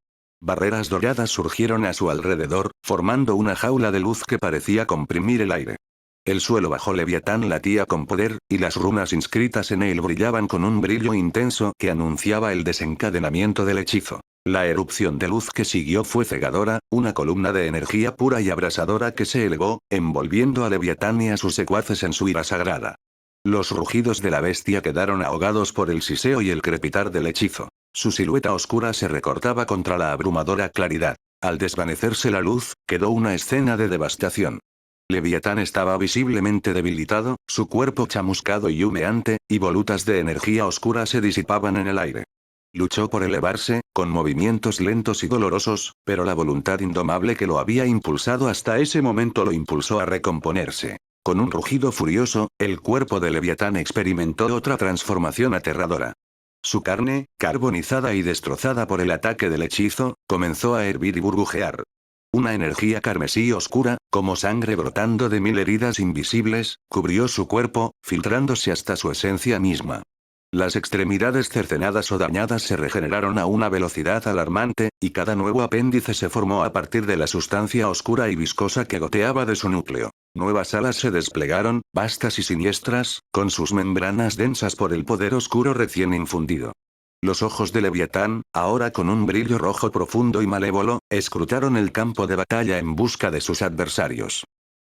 Barreras doradas surgieron a su alrededor, formando una jaula de luz que parecía comprimir el aire. El suelo bajo Leviatán latía con poder, y las runas inscritas en él brillaban con un brillo intenso que anunciaba el desencadenamiento del hechizo. La erupción de luz que siguió fue cegadora, una columna de energía pura y abrasadora que se elevó, envolviendo a Leviatán y a sus secuaces en su ira sagrada. Los rugidos de la bestia quedaron ahogados por el siseo y el crepitar del hechizo. Su silueta oscura se recortaba contra la abrumadora claridad. Al desvanecerse la luz, quedó una escena de devastación. Leviatán estaba visiblemente debilitado, su cuerpo chamuscado y humeante, y volutas de energía oscura se disipaban en el aire. Luchó por elevarse, con movimientos lentos y dolorosos, pero la voluntad indomable que lo había impulsado hasta ese momento lo impulsó a recomponerse. Con un rugido furioso, el cuerpo de Leviatán experimentó otra transformación aterradora. Su carne, carbonizada y destrozada por el ataque del hechizo, comenzó a hervir y burbujear. Una energía carmesí oscura, como sangre brotando de 1000 heridas invisibles, cubrió su cuerpo, filtrándose hasta su esencia misma. Las extremidades cercenadas o dañadas se regeneraron a una velocidad alarmante, y cada nuevo apéndice se formó a partir de la sustancia oscura y viscosa que goteaba de su núcleo. Nuevas alas se desplegaron, vastas y siniestras, con sus membranas densas por el poder oscuro recién infundido. Los ojos de Leviatán, ahora con un brillo rojo profundo y malévolo, escrutaron el campo de batalla en busca de sus adversarios.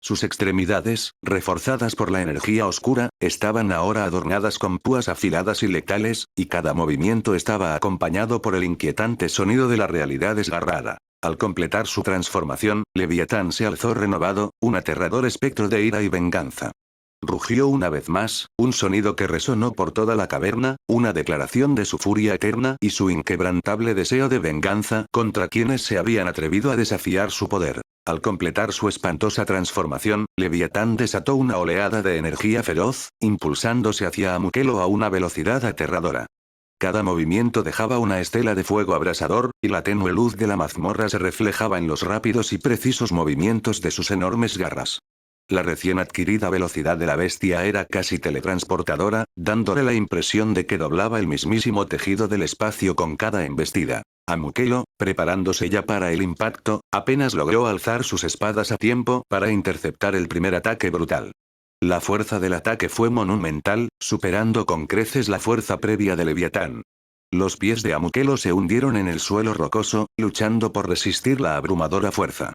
Sus extremidades, reforzadas por la energía oscura, estaban ahora adornadas con púas afiladas y letales, y cada movimiento estaba acompañado por el inquietante sonido de la realidad desgarrada. Al completar su transformación, Leviatán se alzó renovado, un aterrador espectro de ira y venganza. Rugió una vez más, un sonido que resonó por toda la caverna, una declaración de su furia eterna y su inquebrantable deseo de venganza contra quienes se habían atrevido a desafiar su poder. Al completar su espantosa transformación, Leviatán desató una oleada de energía feroz, impulsándose hacia Amukelo a una velocidad aterradora. Cada movimiento dejaba una estela de fuego abrasador, y la tenue luz de la mazmorra se reflejaba en los rápidos y precisos movimientos de sus enormes garras. La recién adquirida velocidad de la bestia era casi teletransportadora, dándole la impresión de que doblaba el mismísimo tejido del espacio con cada embestida. Amukelo, preparándose ya para el impacto, apenas logró alzar sus espadas a tiempo para interceptar el primer ataque brutal. La fuerza del ataque fue monumental, superando con creces la fuerza previa de Leviatán. Los pies de Amukelo se hundieron en el suelo rocoso, luchando por resistir la abrumadora fuerza.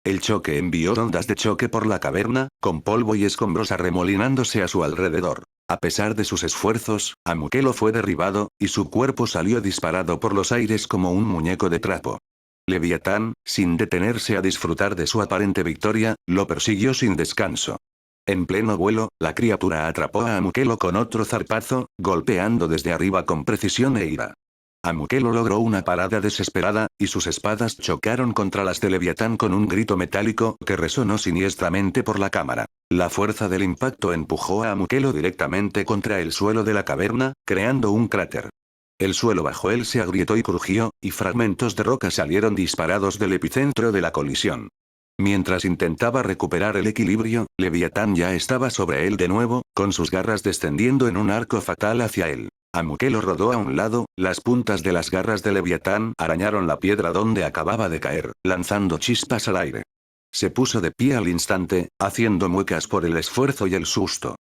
El choque envió ondas de choque por la caverna, con polvo y escombros arremolinándose a su alrededor. A pesar de sus esfuerzos, Amukelo fue derribado, y su cuerpo salió disparado por los aires como un muñeco de trapo. Leviatán, sin detenerse a disfrutar de su aparente victoria, lo persiguió sin descanso. En pleno vuelo, la criatura atrapó a Amukelo con otro zarpazo, golpeando desde arriba con precisión e ira. Amukelo logró una parada desesperada, y sus espadas chocaron contra las de Leviatán con un grito metálico que resonó siniestramente por la cámara. La fuerza del impacto empujó a Amukelo directamente contra el suelo de la caverna, creando un cráter. El suelo bajo él se agrietó y crujió, y fragmentos de roca salieron disparados del epicentro de la colisión. Mientras intentaba recuperar el equilibrio, Leviatán ya estaba sobre él de nuevo, con sus garras descendiendo en un arco fatal hacia él. Amukelo rodó a un lado, las puntas de las garras de Leviatán arañaron la piedra donde acababa de caer, lanzando chispas al aire. Se puso de pie al instante, haciendo muecas por el esfuerzo y el susto.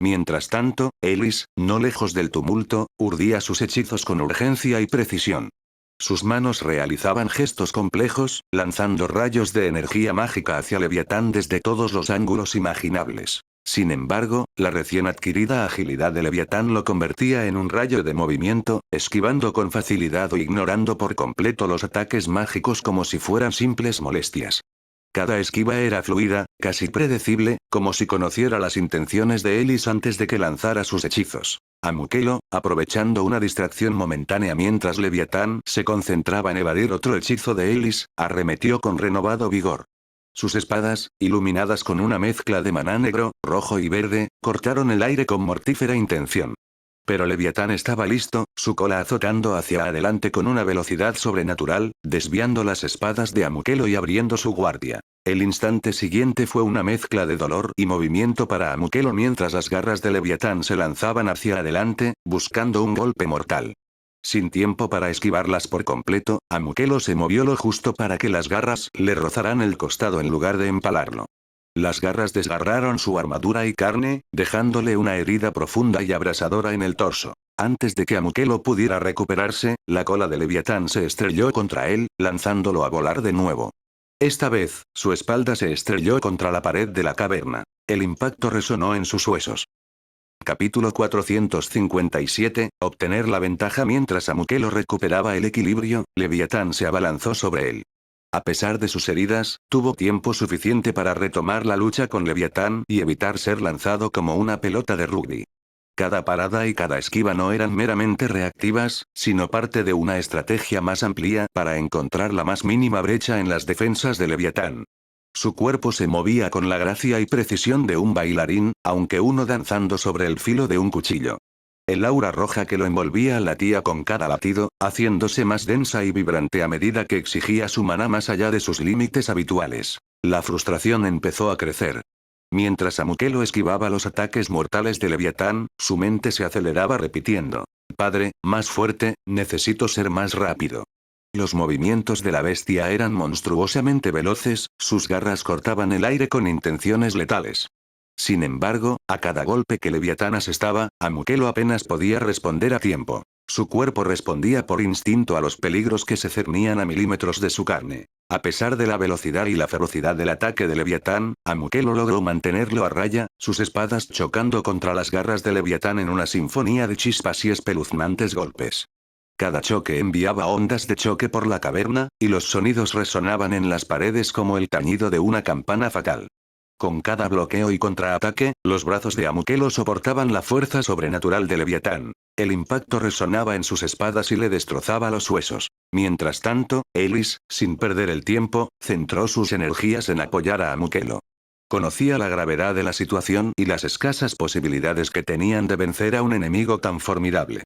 Mientras tanto, Elis, no lejos del tumulto, urdía sus hechizos con urgencia y precisión. Sus manos realizaban gestos complejos, lanzando rayos de energía mágica hacia Leviatán desde todos los ángulos imaginables. Sin embargo, la recién adquirida agilidad de Leviatán lo convertía en un rayo de movimiento, esquivando con facilidad o ignorando por completo los ataques mágicos como si fueran simples molestias. Cada esquiva era fluida, casi predecible, como si conociera las intenciones de Elis antes de que lanzara sus hechizos. Amukelo, aprovechando una distracción momentánea mientras Leviatán se concentraba en evadir otro hechizo de Elis, arremetió con renovado vigor. Sus espadas, iluminadas con una mezcla de maná negro, rojo y verde, cortaron el aire con mortífera intención. Pero Leviatán estaba listo, su cola azotando hacia adelante con una velocidad sobrenatural, desviando las espadas de Amukelo y abriendo su guardia. El instante siguiente fue una mezcla de dolor y movimiento para Amukelo mientras las garras de Leviatán se lanzaban hacia adelante, buscando un golpe mortal. Sin tiempo para esquivarlas por completo, Amukelo se movió lo justo para que las garras le rozaran el costado en lugar de empalarlo. Las garras desgarraron su armadura y carne, dejándole una herida profunda y abrasadora en el torso. Antes de que Amukelo pudiera recuperarse, la cola de Leviatán se estrelló contra él, lanzándolo a volar de nuevo. Esta vez, su espalda se estrelló contra la pared de la caverna. El impacto resonó en sus huesos. Capítulo 457, obtener la ventaja. Mientras Amukelo recuperaba el equilibrio, Leviatán se abalanzó sobre él. A pesar de sus heridas, tuvo tiempo suficiente para retomar la lucha con Leviatán y evitar ser lanzado como una pelota de rugby. Cada parada y cada esquiva no eran meramente reactivas, sino parte de una estrategia más amplia para encontrar la más mínima brecha en las defensas de Leviatán. Su cuerpo se movía con la gracia y precisión de un bailarín, aunque uno danzando sobre el filo de un cuchillo. El aura roja que lo envolvía latía con cada latido, haciéndose más densa y vibrante a medida que exigía su maná más allá de sus límites habituales. La frustración empezó a crecer. Mientras Amukelo esquivaba los ataques mortales de Leviatán, su mente se aceleraba repitiendo: «Padre, más fuerte, necesito ser más rápido». Los movimientos de la bestia eran monstruosamente veloces, sus garras cortaban el aire con intenciones letales. Sin embargo, a cada golpe que Leviatán asestaba, Amukelo apenas podía responder a tiempo. Su cuerpo respondía por instinto a los peligros que se cernían a milímetros de su carne. A pesar de la velocidad y la ferocidad del ataque de Leviatán, Amukelo logró mantenerlo a raya, sus espadas chocando contra las garras de Leviatán en una sinfonía de chispas y espeluznantes golpes. Cada choque enviaba ondas de choque por la caverna, y los sonidos resonaban en las paredes como el tañido de una campana fatal. Con cada bloqueo y contraataque, los brazos de Amukelo soportaban la fuerza sobrenatural de Leviatán. El impacto resonaba en sus espadas y le destrozaba los huesos. Mientras tanto, Ellis, sin perder el tiempo, centró sus energías en apoyar a Amukelo. Conocía la gravedad de la situación y las escasas posibilidades que tenían de vencer a un enemigo tan formidable.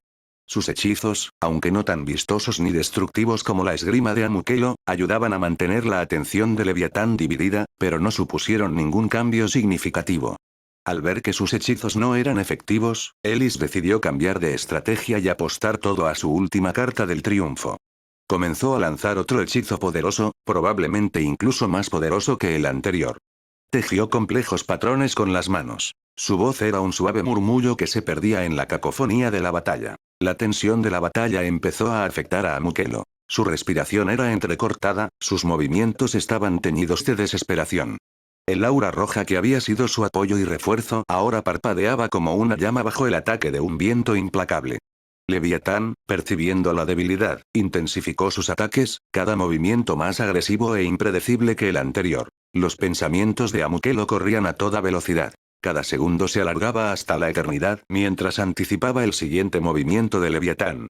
Sus hechizos, aunque no tan vistosos ni destructivos como la esgrima de Amukelo, ayudaban a mantener la atención de Leviatán dividida, pero no supusieron ningún cambio significativo. Al ver que sus hechizos no eran efectivos, Ellis decidió cambiar de estrategia y apostar todo a su última carta del triunfo. Comenzó a lanzar otro hechizo poderoso, probablemente incluso más poderoso que el anterior. Tejió complejos patrones con las manos. Su voz era un suave murmullo que se perdía en la cacofonía de la batalla. La tensión de la batalla empezó a afectar a Amukelo. Su respiración era entrecortada, sus movimientos estaban teñidos de desesperación. El aura roja que había sido su apoyo y refuerzo ahora parpadeaba como una llama bajo el ataque de un viento implacable. Leviatán, percibiendo la debilidad, intensificó sus ataques, cada movimiento más agresivo e impredecible que el anterior. Los pensamientos de Amukelo corrían a toda velocidad. Cada segundo se alargaba hasta la eternidad mientras anticipaba el siguiente movimiento de Leviatán.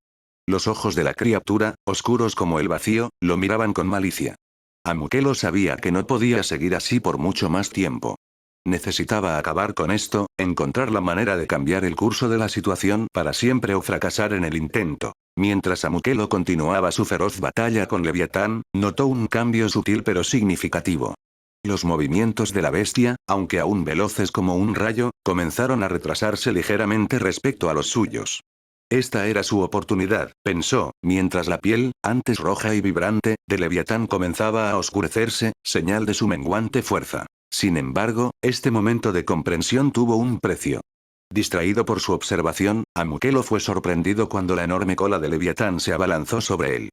Los ojos de la criatura, oscuros como el vacío, lo miraban con malicia. Amukelo sabía que no podía seguir así por mucho más tiempo. Necesitaba acabar con esto, encontrar la manera de cambiar el curso de la situación para siempre o fracasar en el intento. Mientras Amukelo continuaba su feroz batalla con Leviatán, notó un cambio sutil pero significativo. Los movimientos de la bestia, aunque aún veloces como un rayo, comenzaron a retrasarse ligeramente respecto a los suyos. Esta era su oportunidad, pensó, mientras la piel, antes roja y vibrante, de Leviatán comenzaba a oscurecerse, señal de su menguante fuerza. Sin embargo, este momento de comprensión tuvo un precio. Distraído por su observación, Amukelo fue sorprendido cuando la enorme cola de Leviatán se abalanzó sobre él.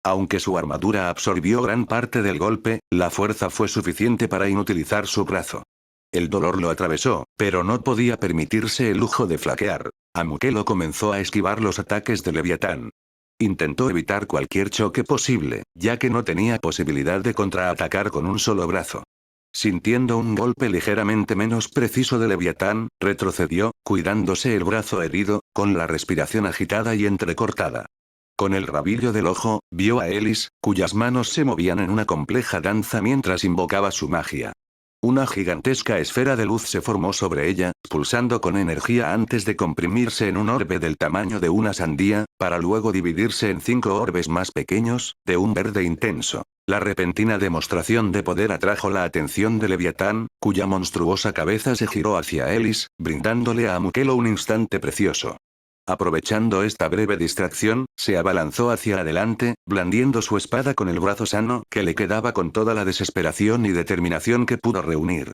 Aunque su armadura absorbió gran parte del golpe, la fuerza fue suficiente para inutilizar su brazo. El dolor lo atravesó, pero no podía permitirse el lujo de flaquear. Amukelo comenzó a esquivar los ataques de Leviatán. Intentó evitar cualquier choque posible, ya que no tenía posibilidad de contraatacar con un solo brazo. Sintiendo un golpe ligeramente menos preciso de Leviatán, retrocedió, cuidándose el brazo herido, con la respiración agitada y entrecortada. Con el rabillo del ojo, vio a Ellis, cuyas manos se movían en una compleja danza mientras invocaba su magia. Una gigantesca esfera de luz se formó sobre ella, pulsando con energía antes de comprimirse en un orbe del tamaño de una sandía, para luego dividirse en 5 orbes más pequeños, de un verde intenso. La repentina demostración de poder atrajo la atención de Leviatán, cuya monstruosa cabeza se giró hacia Ellis, brindándole a Amukelo un instante precioso. Aprovechando esta breve distracción, se abalanzó hacia adelante, blandiendo su espada con el brazo sano que le quedaba con toda la desesperación y determinación que pudo reunir.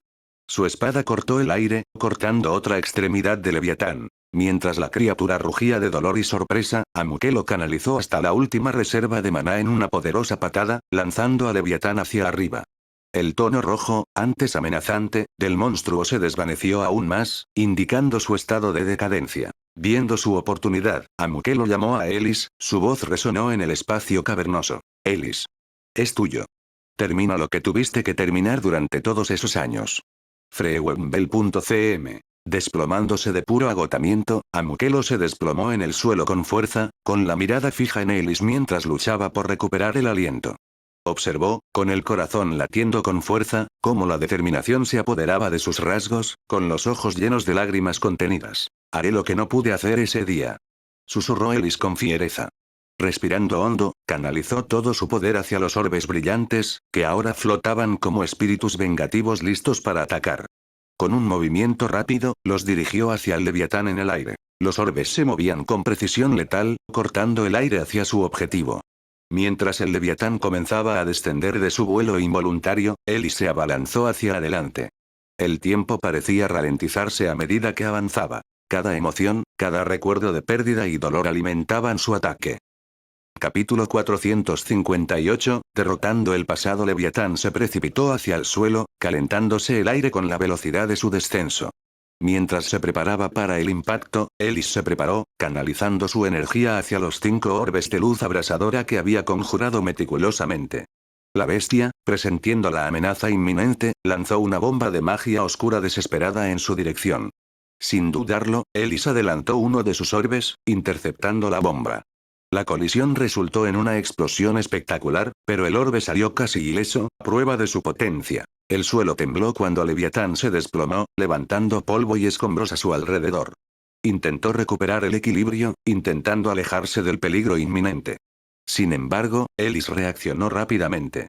Su espada cortó el aire, cortando otra extremidad de Leviatán. Mientras la criatura rugía de dolor y sorpresa, Amuke lo canalizó hasta la última reserva de maná en una poderosa patada, lanzando a Leviatán hacia arriba. El tono rojo, antes amenazante, del monstruo se desvaneció aún más, indicando su estado de decadencia. Viendo su oportunidad, Amuke lo llamó a Ellis, su voz resonó en el espacio cavernoso. Ellis. Es tuyo. Termina lo que tuviste que terminar durante todos esos años. Freuenbel.cm. Desplomándose de puro agotamiento, Amukelo se desplomó en el suelo con fuerza, con la mirada fija en Ellis mientras luchaba por recuperar el aliento. Observó, con el corazón latiendo con fuerza, cómo la determinación se apoderaba de sus rasgos, con los ojos llenos de lágrimas contenidas. Haré lo que no pude hacer ese día. Susurró Ellis con fiereza. Respirando hondo, canalizó todo su poder hacia los orbes brillantes, que ahora flotaban como espíritus vengativos listos para atacar. Con un movimiento rápido, los dirigió hacia el Leviatán en el aire. Los orbes se movían con precisión letal, cortando el aire hacia su objetivo. Mientras el Leviatán comenzaba a descender de su vuelo involuntario, Ellis se abalanzó hacia adelante. El tiempo parecía ralentizarse a medida que avanzaba. Cada emoción, cada recuerdo de pérdida y dolor alimentaban su ataque. Capítulo 458, derrotando el pasado Leviatán se precipitó hacia el suelo, calentándose el aire con la velocidad de su descenso. Mientras se preparaba para el impacto, Ellis se preparó, canalizando su energía hacia los 5 orbes de luz abrasadora que había conjurado meticulosamente. La bestia, presintiendo la amenaza inminente, lanzó una bomba de magia oscura desesperada en su dirección. Sin dudarlo, Ellis adelantó uno de sus orbes, interceptando la bomba. La colisión resultó en una explosión espectacular, pero el orbe salió casi ileso, prueba de su potencia. El suelo tembló cuando Leviatán se desplomó, levantando polvo y escombros a su alrededor. Intentó recuperar el equilibrio, intentando alejarse del peligro inminente. Sin embargo, Ellis reaccionó rápidamente.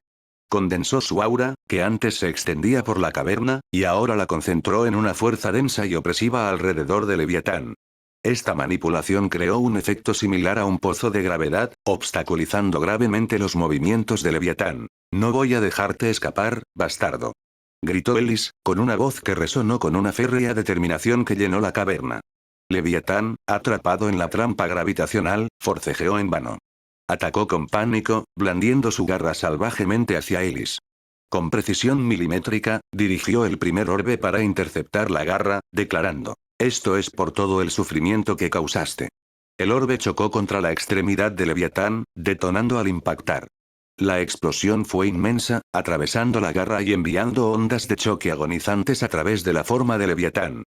Condensó su aura, que antes se extendía por la caverna, y ahora la concentró en una fuerza densa y opresiva alrededor de Leviatán. Esta manipulación creó un efecto similar a un pozo de gravedad, obstaculizando gravemente los movimientos de Leviatán. No voy a dejarte escapar, bastardo. Gritó Ellis, con una voz que resonó con una férrea determinación que llenó la caverna. Leviatán, atrapado en la trampa gravitacional, forcejeó en vano. Atacó con pánico, blandiendo su garra salvajemente hacia Ellis. Con precisión milimétrica, dirigió el primer orbe para interceptar la garra, declarando: esto es por todo el sufrimiento que causaste. El orbe chocó contra la extremidad de Leviatán, detonando al impactar. La explosión fue inmensa, atravesando la garra y enviando ondas de choque agonizantes a través de la forma de Leviatán.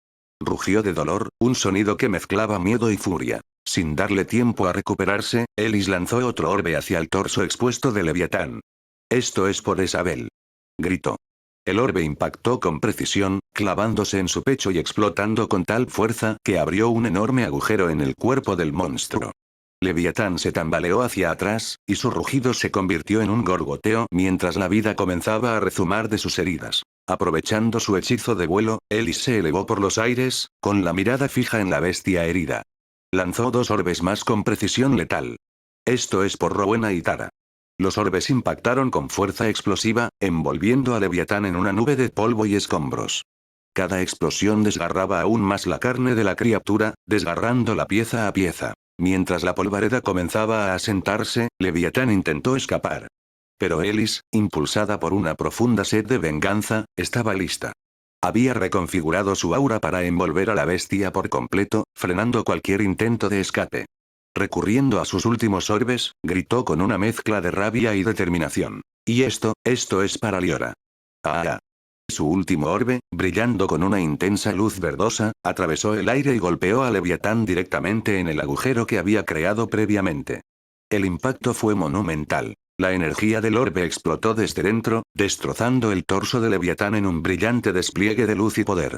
Rugió de dolor, un sonido que mezclaba miedo y furia. Sin darle tiempo a recuperarse, Ellis lanzó otro orbe hacia el torso expuesto de Leviatán. Esto es por Isabel. Gritó. El orbe impactó con precisión, clavándose en su pecho y explotando con tal fuerza que abrió un enorme agujero en el cuerpo del monstruo. Leviatán se tambaleó hacia atrás, y su rugido se convirtió en un gorgoteo mientras la vida comenzaba a rezumar de sus heridas. Aprovechando su hechizo de vuelo, Ellis se elevó por los aires, con la mirada fija en la bestia herida. Lanzó 2 orbes más con precisión letal. Esto es por Rowena y Tara. Los orbes impactaron con fuerza explosiva, envolviendo a Leviatán en una nube de polvo y escombros. Cada explosión desgarraba aún más la carne de la criatura, desgarrándola pieza a pieza. Mientras la polvareda comenzaba a asentarse, Leviatán intentó escapar. Pero Ellis, impulsada por una profunda sed de venganza, estaba lista. Había reconfigurado su aura para envolver a la bestia por completo, frenando cualquier intento de escape. Recurriendo a sus últimos orbes, gritó con una mezcla de rabia y determinación. Y esto es para Liora. ¡Ah! Su último orbe, brillando con una intensa luz verdosa, atravesó el aire y golpeó a Leviatán directamente en el agujero que había creado previamente. El impacto fue monumental. La energía del orbe explotó desde dentro, destrozando el torso de Leviatán en un brillante despliegue de luz y poder.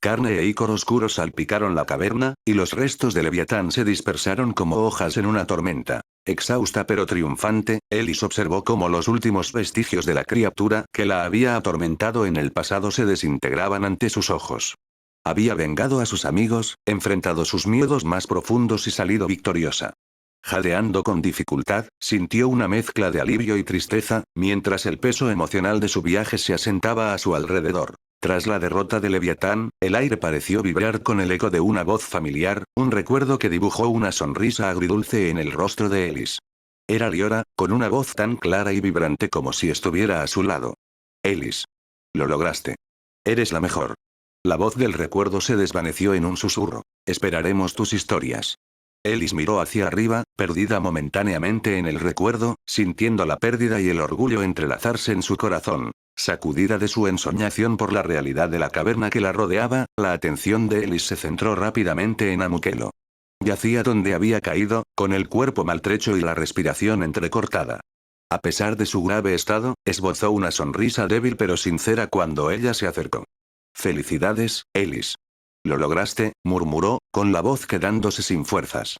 Carne e icor oscuro salpicaron la caverna, y los restos de Leviatán se dispersaron como hojas en una tormenta. Exhausta pero triunfante, Ellis observó cómo los últimos vestigios de la criatura que la había atormentado en el pasado se desintegraban ante sus ojos. Había vengado a sus amigos, enfrentado sus miedos más profundos y salido victoriosa. Jadeando con dificultad, sintió una mezcla de alivio y tristeza, mientras el peso emocional de su viaje se asentaba a su alrededor. Tras la derrota de Leviatán, el aire pareció vibrar con el eco de una voz familiar, un recuerdo que dibujó una sonrisa agridulce en el rostro de Ellis. Era Liora, con una voz tan clara y vibrante como si estuviera a su lado. Ellis. Lo lograste. Eres la mejor. La voz del recuerdo se desvaneció en un susurro. Esperaremos tus historias. Ellis miró hacia arriba, perdida momentáneamente en el recuerdo, sintiendo la pérdida y el orgullo entrelazarse en su corazón. Sacudida de su ensoñación por la realidad de la caverna que la rodeaba, la atención de Ellis se centró rápidamente en Amukelo. Yacía donde había caído, con el cuerpo maltrecho y la respiración entrecortada. A pesar de su grave estado, esbozó una sonrisa débil pero sincera cuando ella se acercó. «Felicidades, Ellis. Lo lograste», murmuró, con la voz quedándose sin fuerzas.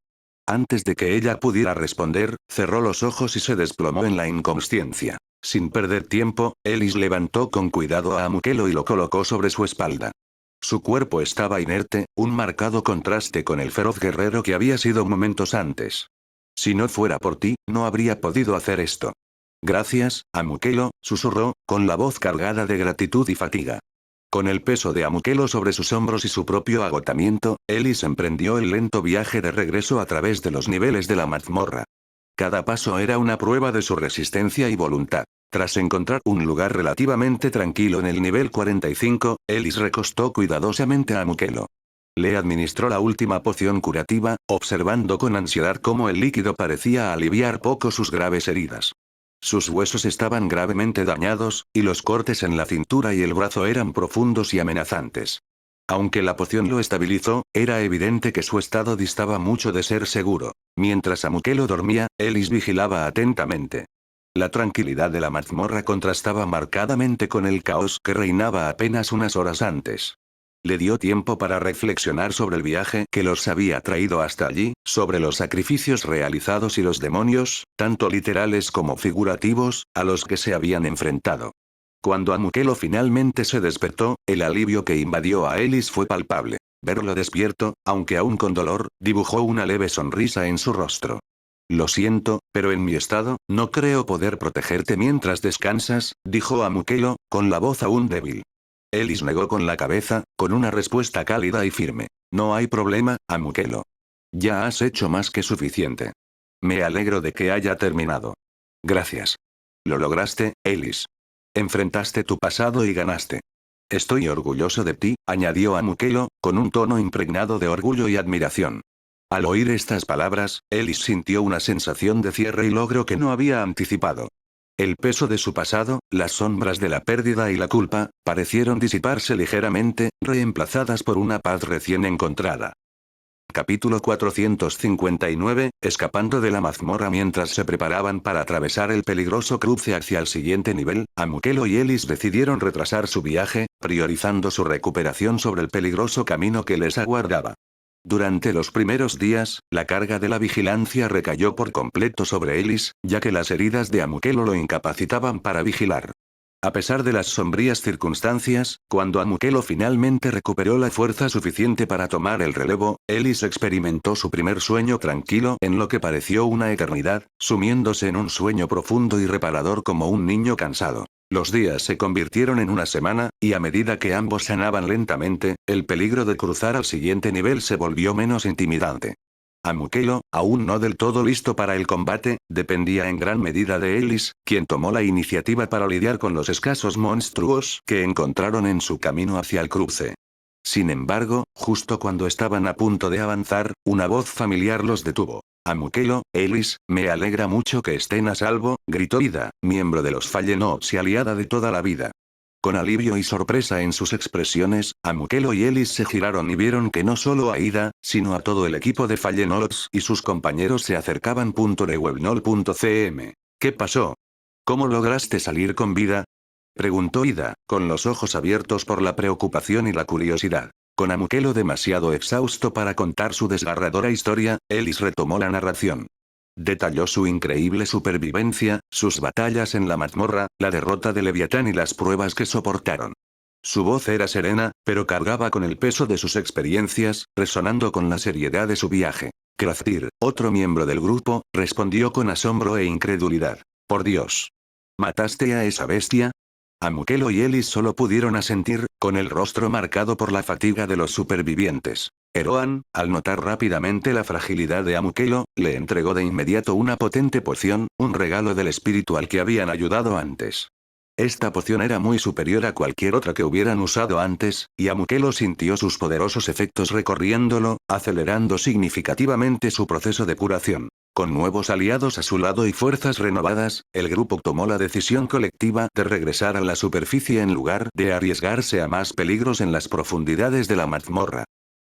Antes de que ella pudiera responder, cerró los ojos y se desplomó en la inconsciencia. Sin perder tiempo, Ellis levantó con cuidado a Amukelo y lo colocó sobre su espalda. Su cuerpo estaba inerte, un marcado contraste con el feroz guerrero que había sido momentos antes. «Si no fuera por ti, no habría podido hacer esto». «Gracias, Amukelo», susurró, con la voz cargada de gratitud y fatiga. Con el peso de Amukelo sobre sus hombros y su propio agotamiento, Ellis emprendió el lento viaje de regreso a través de los niveles de la mazmorra. Cada paso era una prueba de su resistencia y voluntad. Tras encontrar un lugar relativamente tranquilo en el nivel 45, Ellis recostó cuidadosamente a Amukelo. Le administró la última poción curativa, observando con ansiedad cómo el líquido parecía aliviar poco sus graves heridas. Sus huesos estaban gravemente dañados, y los cortes en la cintura y el brazo eran profundos y amenazantes. Aunque la poción lo estabilizó, era evidente que su estado distaba mucho de ser seguro. Mientras Amukelo dormía, Ellis vigilaba atentamente. La tranquilidad de la mazmorra contrastaba marcadamente con el caos que reinaba apenas unas horas antes. Le dio tiempo para reflexionar sobre el viaje que los había traído hasta allí, sobre los sacrificios realizados y los demonios, tanto literales como figurativos, a los que se habían enfrentado. Cuando Amukelo finalmente se despertó, el alivio que invadió a Ellis fue palpable. Verlo despierto, aunque aún con dolor, dibujó una leve sonrisa en su rostro. «Lo siento, pero en mi estado, no creo poder protegerte mientras descansas», dijo Amukelo, con la voz aún débil. Ellis negó con la cabeza, con una respuesta cálida y firme. «No hay problema, Amukelo. Ya has hecho más que suficiente. Me alegro de que haya terminado. Gracias. Lo lograste, Ellis. Enfrentaste tu pasado y ganaste. Estoy orgulloso de ti», añadió Amukelo, con un tono impregnado de orgullo y admiración. Al oír estas palabras, Ellis sintió una sensación de cierre y logro que no había anticipado. El peso de su pasado, las sombras de la pérdida y la culpa, parecieron disiparse ligeramente, reemplazadas por una paz recién encontrada. Capítulo 459, escapando de la mazmorra mientras se preparaban para atravesar el peligroso cruce hacia el siguiente nivel, Amukelo y Ellis decidieron retrasar su viaje, priorizando su recuperación sobre el peligroso camino que les aguardaba. Durante los primeros días, la carga de la vigilancia recayó por completo sobre Ellis, ya que las heridas de Amukelo lo incapacitaban para vigilar. A pesar de las sombrías circunstancias, cuando Amukelo finalmente recuperó la fuerza suficiente para tomar el relevo, Ellis experimentó su primer sueño tranquilo en lo que pareció una eternidad, sumiéndose en un sueño profundo y reparador como un niño cansado. Los días se convirtieron en una semana, y a medida que ambos sanaban lentamente, el peligro de cruzar al siguiente nivel se volvió menos intimidante. Amukelo, aún no del todo listo para el combate, dependía en gran medida de Ellis, quien tomó la iniciativa para lidiar con los escasos monstruos que encontraron en su camino hacia el cruce. Sin embargo, justo cuando estaban a punto de avanzar, una voz familiar los detuvo. «Amukelo, Ellis, me alegra mucho que estén a salvo», gritó Ida, miembro de los Fallenots y aliada de toda la vida. Con alivio y sorpresa en sus expresiones, Amukelo y Ellis se giraron y vieron que no solo a Ida, sino a todo el equipo de Fallenots y sus compañeros se acercaban. Rewebnol.cm. «¿Qué pasó? ¿Cómo lograste salir con vida?», preguntó Ida, con los ojos abiertos por la preocupación y la curiosidad. Con Amukelo demasiado exhausto para contar su desgarradora historia, Ellis retomó la narración. Detalló su increíble supervivencia, sus batallas en la mazmorra, la derrota de Leviatán y las pruebas que soportaron. Su voz era serena, pero cargaba con el peso de sus experiencias, resonando con la seriedad de su viaje. Kraftir, otro miembro del grupo, respondió con asombro e incredulidad. «Por Dios. ¿Mataste a esa bestia?». Amukelo y Ellis solo pudieron asentir, con el rostro marcado por la fatiga de los supervivientes. Eroan, al notar rápidamente la fragilidad de Amukelo, le entregó de inmediato una potente poción, un regalo del espíritu al que habían ayudado antes. Esta poción era muy superior a cualquier otra que hubieran usado antes, y Amukelo sintió sus poderosos efectos recorriéndolo, acelerando significativamente su proceso de curación. Con nuevos aliados a su lado y fuerzas renovadas, el grupo tomó la decisión colectiva de regresar a la superficie en lugar de arriesgarse a más peligros en las profundidades de la mazmorra.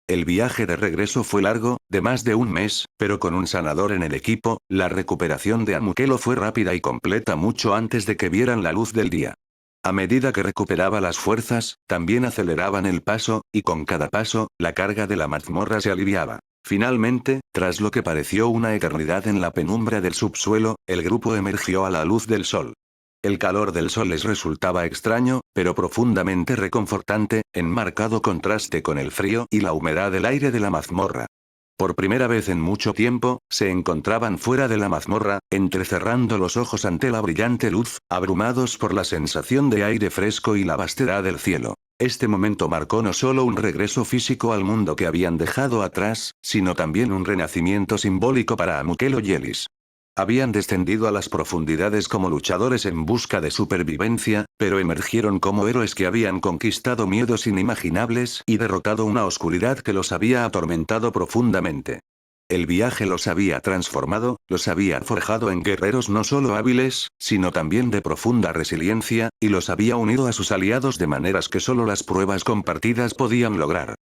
El viaje de regreso fue largo, de más de un mes, pero con un sanador en el equipo, la recuperación de Amukelo fue rápida y completa mucho antes de que vieran la luz del día. A medida que recuperaba las fuerzas, también aceleraban el paso, y con cada paso, la carga de la mazmorra se aliviaba. Finalmente, tras lo que pareció una eternidad en la penumbra del subsuelo, el grupo emergió a la luz del sol. El calor del sol les resultaba extraño, pero profundamente reconfortante, en marcado contraste con el frío y la humedad del aire de la mazmorra. Por primera vez en mucho tiempo, se encontraban fuera de la mazmorra, entrecerrando los ojos ante la brillante luz, abrumados por la sensación de aire fresco y la vastedad del cielo. Este momento marcó no solo un regreso físico al mundo que habían dejado atrás, sino también un renacimiento simbólico para Amukelo y Ellis. Habían descendido a las profundidades como luchadores en busca de supervivencia, pero emergieron como héroes que habían conquistado miedos inimaginables y derrotado una oscuridad que los había atormentado profundamente. El viaje los había transformado, los había forjado en guerreros no solo hábiles, sino también de profunda resiliencia, y los había unido a sus aliados de maneras que solo las pruebas compartidas podían lograr.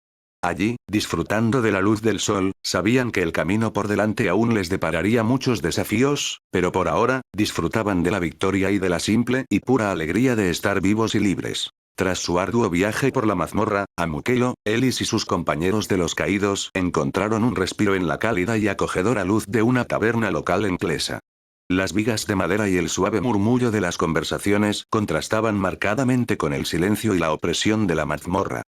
Allí, disfrutando de la luz del sol, sabían que el camino por delante aún les depararía muchos desafíos, pero por ahora, disfrutaban de la victoria y de la simple y pura alegría de estar vivos y libres. Tras su arduo viaje por la mazmorra, Amukelo, Ellis y sus compañeros de los caídos encontraron un respiro en la cálida y acogedora luz de una taberna local en Klesa. Las vigas de madera y el suave murmullo de las conversaciones contrastaban marcadamente con el silencio y la opresión de la mazmorra.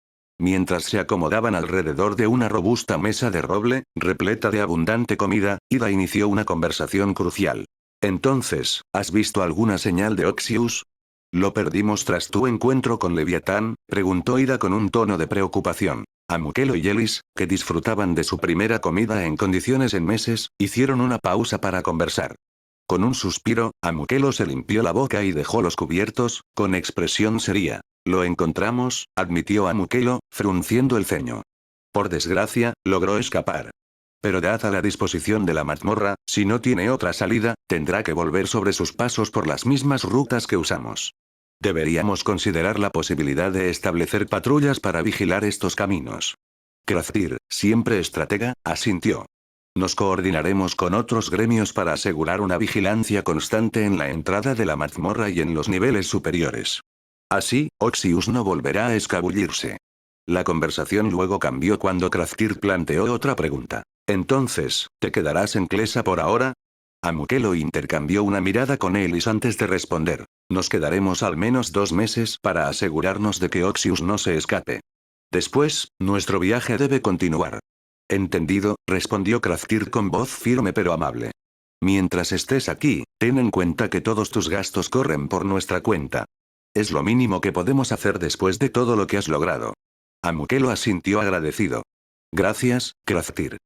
Mientras se acomodaban alrededor de una robusta mesa de roble, repleta de abundante comida, Ida inició una conversación crucial. Entonces, ¿has visto alguna señal de Oxius? ¿Lo perdimos tras tu encuentro con Leviatán?, preguntó Ida con un tono de preocupación. Amukelo y Ellis, que disfrutaban de su primera comida en condiciones en meses, hicieron una pausa para conversar. Con un suspiro, Amukelo se limpió la boca y dejó los cubiertos, con expresión seria. Lo encontramos, admitió Amukelo, frunciendo el ceño. Por desgracia, logró escapar. Pero dada la disposición de la mazmorra, si no tiene otra salida, tendrá que volver sobre sus pasos por las mismas rutas que usamos. Deberíamos considerar la posibilidad de establecer patrullas para vigilar estos caminos. Kraftir, siempre estratega, asintió. Nos coordinaremos con otros gremios para asegurar una vigilancia constante en la entrada de la mazmorra y en los niveles superiores. Así, Oxius no volverá a escabullirse. La conversación luego cambió cuando Kraftir planteó otra pregunta. Entonces, ¿te quedarás en Klesa por ahora? Amukelo intercambió una mirada con Ellis antes de responder. Nos quedaremos al menos 2 meses para asegurarnos de que Oxius no se escape. Después, nuestro viaje debe continuar. Entendido, respondió Kraftir con voz firme pero amable. Mientras estés aquí, ten en cuenta que todos tus gastos corren por nuestra cuenta. Es lo mínimo que podemos hacer después de todo lo que has logrado. Amukelo asintió agradecido. Gracias, Kraftir.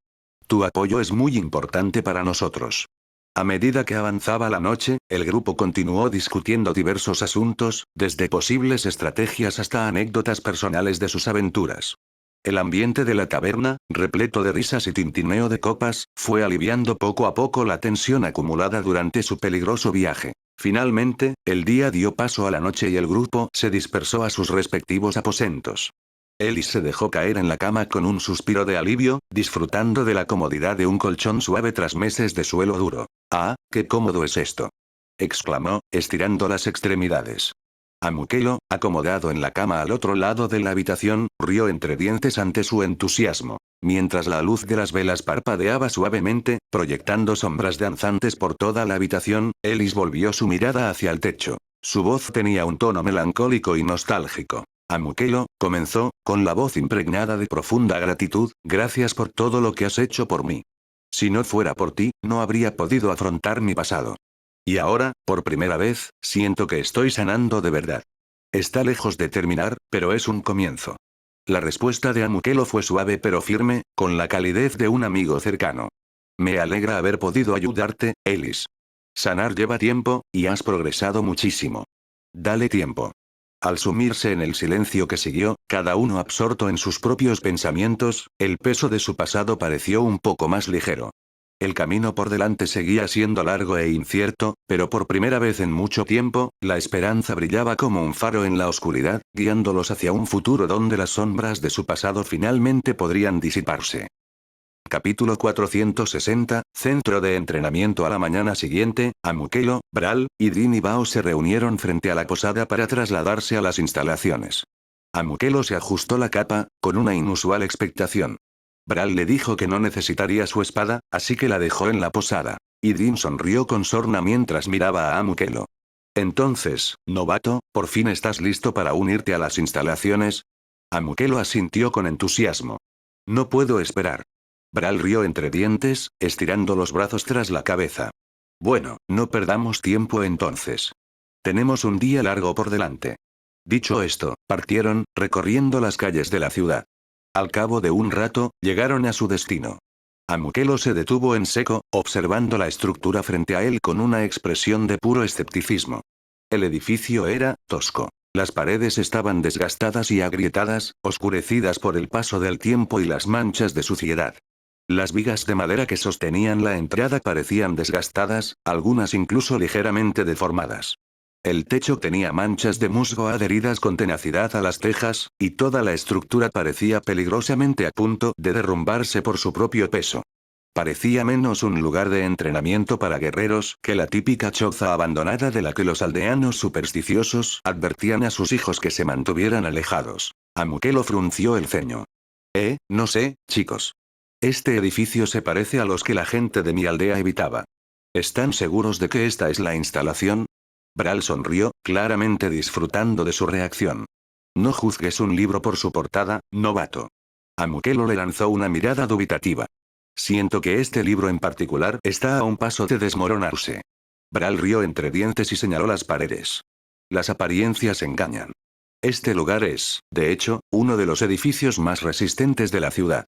Tu apoyo es muy importante para nosotros. A medida que avanzaba la noche, el grupo continuó discutiendo diversos asuntos, desde posibles estrategias hasta anécdotas personales de sus aventuras. El ambiente de la taberna, repleto de risas y tintineo de copas, fue aliviando poco a poco la tensión acumulada durante su peligroso viaje. Finalmente, el día dio paso a la noche y el grupo se dispersó a sus respectivos aposentos. Ellis se dejó caer en la cama con un suspiro de alivio, disfrutando de la comodidad de un colchón suave tras meses de suelo duro. ¡Ah, qué cómodo es esto!, exclamó, estirando las extremidades. Amukelo, acomodado en la cama al otro lado de la habitación, rió entre dientes ante su entusiasmo. Mientras la luz de las velas parpadeaba suavemente, proyectando sombras danzantes por toda la habitación, Ellis volvió su mirada hacia el techo. Su voz tenía un tono melancólico y nostálgico. Amukelo, comenzó, con la voz impregnada de profunda gratitud, gracias por todo lo que has hecho por mí. Si no fuera por ti, no habría podido afrontar mi pasado. Y ahora, por primera vez, siento que estoy sanando de verdad. Está lejos de terminar, pero es un comienzo. La respuesta de Amukelo fue suave pero firme, con la calidez de un amigo cercano. Me alegra haber podido ayudarte, Ellis. Sanar lleva tiempo, y has progresado muchísimo. Dale tiempo. Al sumirse en el silencio que siguió, cada uno absorto en sus propios pensamientos, el peso de su pasado pareció un poco más ligero. El camino por delante seguía siendo largo e incierto, pero por primera vez en mucho tiempo, la esperanza brillaba como un faro en la oscuridad, guiándolos hacia un futuro donde las sombras de su pasado finalmente podrían disiparse. Capítulo 460, Centro de Entrenamiento. A la mañana siguiente, Amukelo, Brawl, y Din y Bao se reunieron frente a la posada para trasladarse a las instalaciones. Amukelo se ajustó la capa, con una inusual expectación. Brawl le dijo que no necesitaría su espada, así que la dejó en la posada. Y Din sonrió con sorna mientras miraba a Amukelo. Entonces, novato, ¿por fin estás listo para unirte a las instalaciones? Amukelo asintió con entusiasmo. No puedo esperar. Brawl rió entre dientes, estirando los brazos tras la cabeza. Bueno, no perdamos tiempo entonces. Tenemos un día largo por delante. Dicho esto, partieron, recorriendo las calles de la ciudad. Al cabo de un rato, llegaron a su destino. Amukelo se detuvo en seco, observando la estructura frente a él con una expresión de puro escepticismo. El edificio era tosco. Las paredes estaban desgastadas y agrietadas, oscurecidas por el paso del tiempo y las manchas de suciedad. Las vigas de madera que sostenían la entrada parecían desgastadas, algunas incluso ligeramente deformadas. El techo tenía manchas de musgo adheridas con tenacidad a las tejas, y toda la estructura parecía peligrosamente a punto de derrumbarse por su propio peso. Parecía menos un lugar de entrenamiento para guerreros que la típica choza abandonada de la que los aldeanos supersticiosos advertían a sus hijos que se mantuvieran alejados. Amukelo frunció el ceño. No sé, chicos. Este edificio se parece a los que la gente de mi aldea evitaba. ¿Están seguros de que esta es la instalación? Brawl sonrió, claramente disfrutando de su reacción. No juzgues un libro por su portada, novato. Amukelo le lanzó una mirada dubitativa. Siento que este libro en particular está a un paso de desmoronarse. Brawl rió entre dientes y señaló las paredes. Las apariencias engañan. Este lugar es, de hecho, uno de los edificios más resistentes de la ciudad.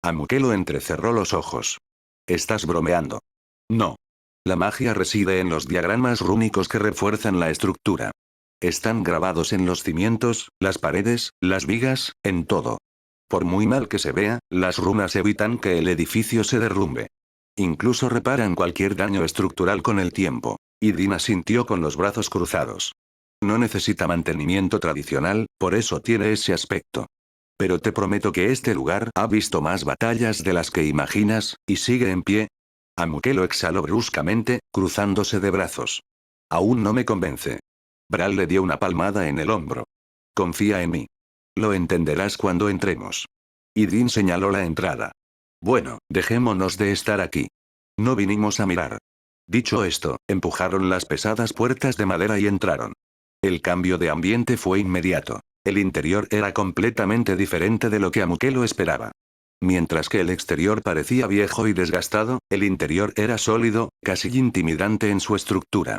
Amukelo entrecerró los ojos. ¿Estás bromeando? No. La magia reside en los diagramas rúnicos que refuerzan la estructura. Están grabados en los cimientos, las paredes, las vigas, en todo. Por muy mal que se vea, las runas evitan que el edificio se derrumbe. Incluso reparan cualquier daño estructural con el tiempo. Y Din asintió con los brazos cruzados. No necesita mantenimiento tradicional, por eso tiene ese aspecto. Pero te prometo que este lugar ha visto más batallas de las que imaginas, y sigue en pie. Amukelo exhaló bruscamente, cruzándose de brazos. Aún no me convence. Brawl le dio una palmada en el hombro. Confía en mí. Lo entenderás cuando entremos. Y Din señaló la entrada. Bueno, dejémonos de estar aquí. No vinimos a mirar. Dicho esto, empujaron las pesadas puertas de madera y entraron. El cambio de ambiente fue inmediato. El interior era completamente diferente de lo que Amukelo esperaba. Mientras que el exterior parecía viejo y desgastado, el interior era sólido, casi intimidante en su estructura.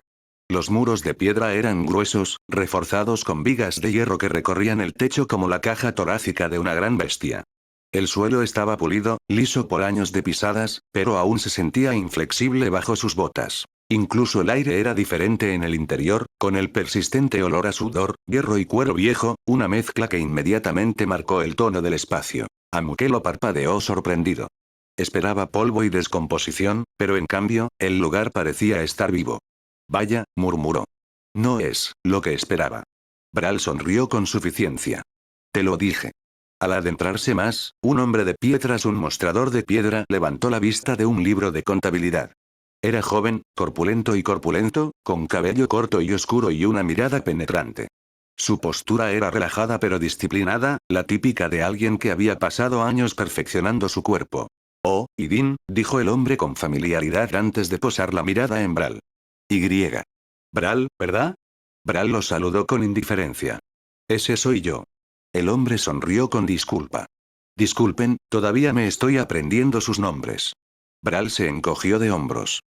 Los muros de piedra eran gruesos, reforzados con vigas de hierro que recorrían el techo como la caja torácica de una gran bestia. El suelo estaba pulido, liso por años de pisadas, pero aún se sentía inflexible bajo sus botas. Incluso el aire era diferente en el interior, con el persistente olor a sudor, hierro y cuero viejo, una mezcla que inmediatamente marcó el tono del espacio. Amukelo parpadeó sorprendido. Esperaba polvo y descomposición, pero en cambio, el lugar parecía estar vivo. Vaya, murmuró. No es lo que esperaba. Brawl sonrió con suficiencia. Te lo dije. Al adentrarse más, un hombre de pie tras un mostrador de piedra levantó la vista de un libro de contabilidad. Era joven, corpulento, con cabello corto y oscuro y una mirada penetrante. Su postura era relajada pero disciplinada, la típica de alguien que había pasado años perfeccionando su cuerpo. Oh, Idin, dijo el hombre con familiaridad antes de posar la mirada en Brawl. Y. Brawl, ¿verdad? Brawl lo saludó con indiferencia. Ese soy yo. El hombre sonrió con disculpa. Disculpen, todavía me estoy aprendiendo sus nombres. Brawl se encogió de hombros.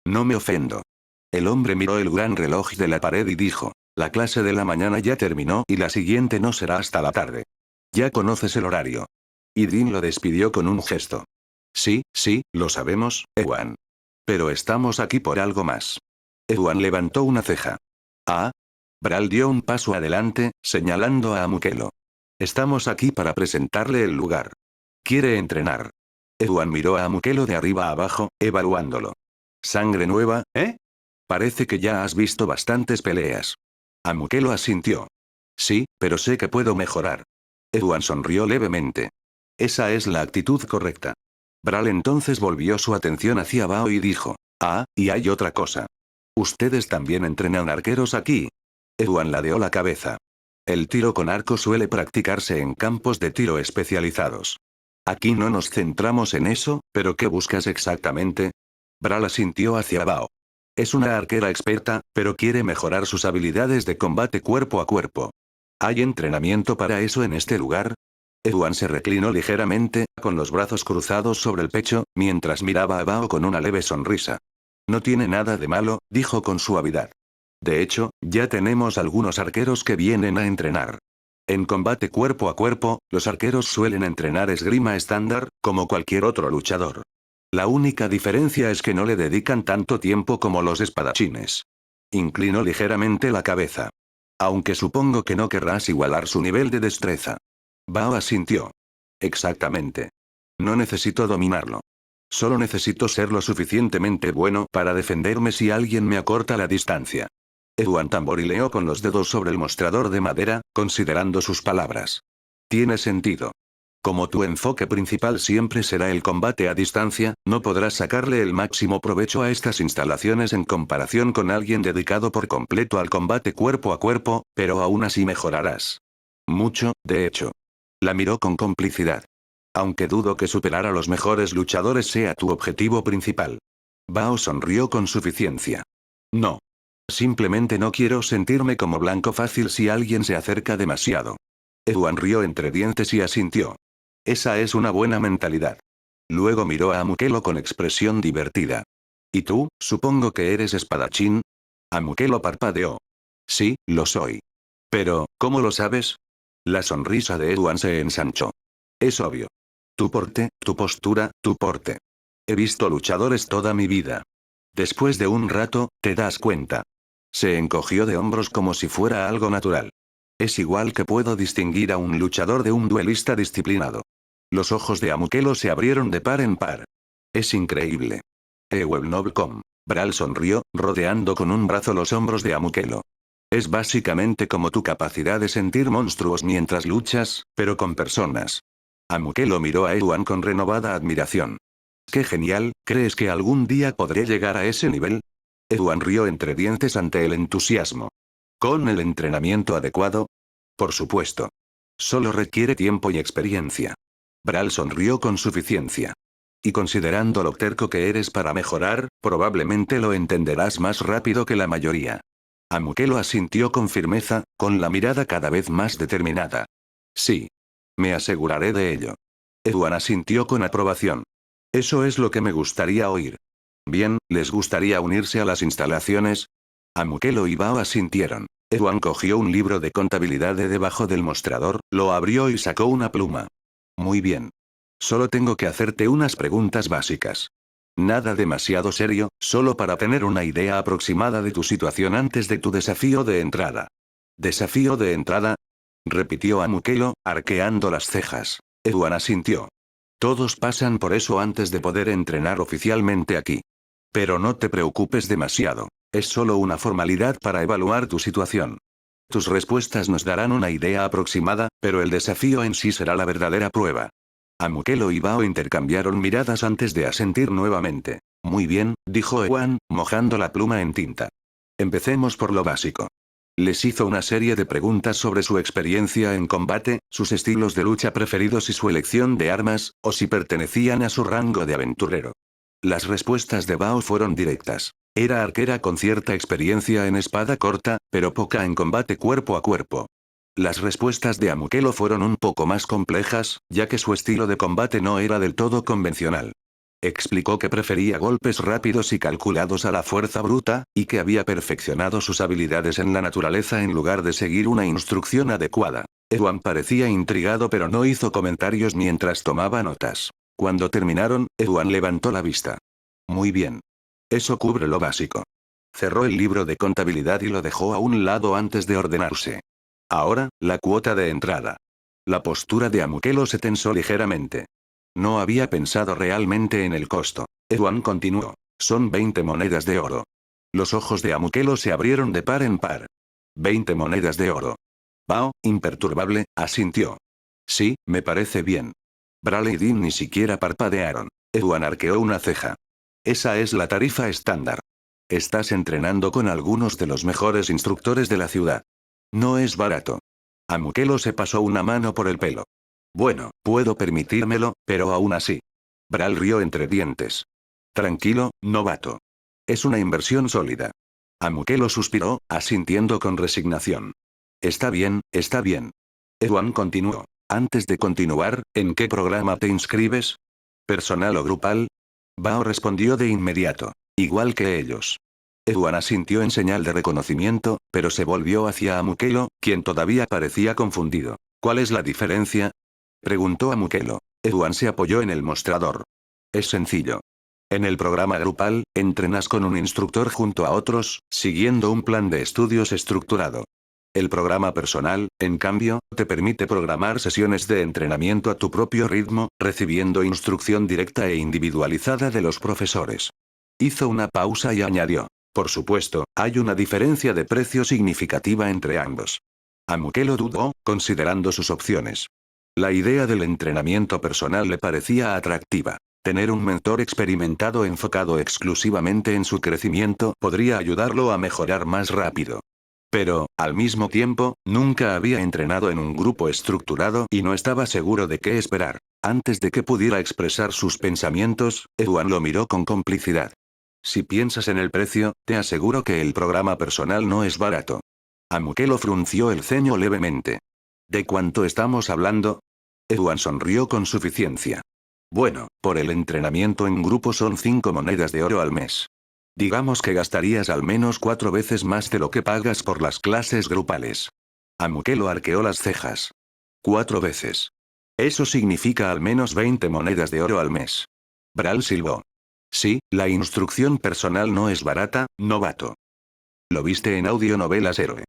No me ofendo. El hombre miró el gran reloj de la pared y dijo. La clase de la mañana ya terminó y la siguiente no será hasta la tarde. Ya conoces el horario. Y Dean lo despidió con un gesto. Sí, sí, lo sabemos, Ewan. Pero estamos aquí por algo más. Ewan levantó una ceja. Ah. Bral dio un paso adelante, señalando a Amukelo. Estamos aquí para presentarle el lugar. Quiere entrenar. Ewan miró a Amukelo de arriba a abajo, evaluándolo. ¿Sangre nueva, eh? Parece que ya has visto bastantes peleas. Amukelo asintió. Sí, pero sé que puedo mejorar. Ewan sonrió levemente. Esa es la actitud correcta. Bral entonces volvió su atención hacia Bao y dijo. Ah, y hay otra cosa. ¿Ustedes también entrenan arqueros aquí? Ewan ladeó la cabeza. El tiro con arco suele practicarse en campos de tiro especializados. Aquí no nos centramos en eso, pero ¿qué buscas exactamente? Bral asintió hacia Bao. Es una arquera experta, pero quiere mejorar sus habilidades de combate cuerpo a cuerpo. ¿Hay entrenamiento para eso en este lugar? Ewan se reclinó ligeramente, con los brazos cruzados sobre el pecho, mientras miraba a Bao con una leve sonrisa. No tiene nada de malo, dijo con suavidad. De hecho, ya tenemos algunos arqueros que vienen a entrenar. En combate cuerpo a cuerpo, los arqueros suelen entrenar esgrima estándar, como cualquier otro luchador. La única diferencia es que no le dedican tanto tiempo como los espadachines. Inclinó ligeramente la cabeza. Aunque supongo que no querrás igualar su nivel de destreza. Bao asintió. Exactamente. No necesito dominarlo. Solo necesito ser lo suficientemente bueno para defenderme si alguien me acorta la distancia. Ewan tamborileó con los dedos sobre el mostrador de madera, considerando sus palabras. Tiene sentido. Como tu enfoque principal siempre será el combate a distancia, no podrás sacarle el máximo provecho a estas instalaciones en comparación con alguien dedicado por completo al combate cuerpo a cuerpo, pero aún así mejorarás. Mucho, de hecho. La miró con complicidad. Aunque dudo que superar a los mejores luchadores sea tu objetivo principal. Bao sonrió con suficiencia. No. Simplemente no quiero sentirme como blanco fácil si alguien se acerca demasiado. Ewan rió entre dientes y asintió. Esa es una buena mentalidad. Luego miró a Amukelo con expresión divertida. ¿Y tú, supongo que eres espadachín? Amukelo parpadeó. Sí, lo soy. Pero, ¿cómo lo sabes? La sonrisa de Ewan se ensanchó. Es obvio. Tu porte, tu postura, tu porte. He visto luchadores toda mi vida. Después de un rato, te das cuenta. Se encogió de hombros como si fuera algo natural. Es igual que puedo distinguir a un luchador de un duelista disciplinado. Los ojos de Amukelo se abrieron de par en par. Es increíble. Ewebnobcom. Bral sonrió, rodeando con un brazo los hombros de Amukelo. Es básicamente como tu capacidad de sentir monstruos mientras luchas, pero con personas. Amukelo miró a Ewan con renovada admiración. ¡Qué genial! ¿Crees que algún día podré llegar a ese nivel? Ewan rió entre dientes ante el entusiasmo. ¿Con el entrenamiento adecuado? Por supuesto. Solo requiere tiempo y experiencia. Bral sonrió con suficiencia. Y considerando lo terco que eres para mejorar, probablemente lo entenderás más rápido que la mayoría. Amukelo asintió con firmeza, con la mirada cada vez más determinada. Sí. Me aseguraré de ello. Ewan asintió con aprobación. Eso es lo que me gustaría oír. Bien, ¿les gustaría unirse a las instalaciones? Amukelo y Bao asintieron. Ewan cogió un libro de contabilidad de debajo del mostrador, lo abrió y sacó una pluma. Muy bien. Solo tengo que hacerte unas preguntas básicas. Nada demasiado serio, solo para tener una idea aproximada de tu situación antes de tu desafío de entrada. ¿Desafío de entrada? Repitió Amukelo, arqueando las cejas. Ewan asintió. Todos pasan por eso antes de poder entrenar oficialmente aquí. Pero no te preocupes demasiado. Es solo una formalidad para evaluar tu situación. Tus respuestas nos darán una idea aproximada, pero el desafío en sí será la verdadera prueba. Amukelo y Bao intercambiaron miradas antes de asentir nuevamente. Muy bien, dijo Ewan, mojando la pluma en tinta. Empecemos por lo básico. Les hizo una serie de preguntas sobre su experiencia en combate, sus estilos de lucha preferidos y su elección de armas, o si pertenecían a su rango de aventurero. Las respuestas de Bao fueron directas. Era arquera con cierta experiencia en espada corta, pero poca en combate cuerpo a cuerpo. Las respuestas de Amukelo fueron un poco más complejas, ya que su estilo de combate no era del todo convencional. Explicó que prefería golpes rápidos y calculados a la fuerza bruta, y que había perfeccionado sus habilidades en la naturaleza en lugar de seguir una instrucción adecuada. Ewan parecía intrigado pero no hizo comentarios mientras tomaba notas. Cuando terminaron, Ewan levantó la vista. Muy bien. Eso cubre lo básico. Cerró el libro de contabilidad y lo dejó a un lado antes de ordenarse. Ahora, la cuota de entrada. La postura de Amukelo se tensó ligeramente. No había pensado realmente en el costo. Ewan continuó. Son 20 monedas de oro. Los ojos de Amukelo se abrieron de par en par. 20 monedas de oro. Bao, imperturbable, asintió. Sí, me parece bien. Bral y Dean ni siquiera parpadearon. Ewan arqueó una ceja. Esa es la tarifa estándar. Estás entrenando con algunos de los mejores instructores de la ciudad. No es barato. Amukelo se pasó una mano por el pelo. Bueno, puedo permitírmelo, pero aún así. Bral rió entre dientes. Tranquilo, novato. Es una inversión sólida. Amukelo suspiró, asintiendo con resignación. Está bien, está bien. Ewan continuó. Antes de continuar, ¿en qué programa te inscribes? ¿Personal o grupal? Bao respondió de inmediato. Igual que ellos. Ewan asintió en señal de reconocimiento, pero se volvió hacia Amukelo, quien todavía parecía confundido. ¿Cuál es la diferencia? Preguntó Amukelo. Ewan se apoyó en el mostrador. Es sencillo. En el programa grupal, entrenas con un instructor junto a otros, siguiendo un plan de estudios estructurado. El programa personal, en cambio, te permite programar sesiones de entrenamiento a tu propio ritmo, recibiendo instrucción directa e individualizada de los profesores. Hizo una pausa y añadió. Por supuesto, hay una diferencia de precio significativa entre ambos. Amukelo dudó, considerando sus opciones. La idea del entrenamiento personal le parecía atractiva. Tener un mentor experimentado enfocado exclusivamente en su crecimiento podría ayudarlo a mejorar más rápido. Pero, al mismo tiempo, nunca había entrenado en un grupo estructurado y no estaba seguro de qué esperar. Antes de que pudiera expresar sus pensamientos, Ewan lo miró con complicidad. Si piensas en el precio, te aseguro que el programa personal no es barato. Amukelo frunció el ceño levemente. ¿De cuánto estamos hablando? Ewan sonrió con suficiencia. Bueno, por el entrenamiento en grupo son 5 monedas de oro al mes. Digamos que gastarías al menos 4 veces más de lo que pagas por las clases grupales. Amukelo arqueó las cejas. 4 veces. Eso significa al menos 20 monedas de oro al mes. Bral silbó. Sí, la instrucción personal no es barata, novato. Lo viste en Audionovelas Héroe.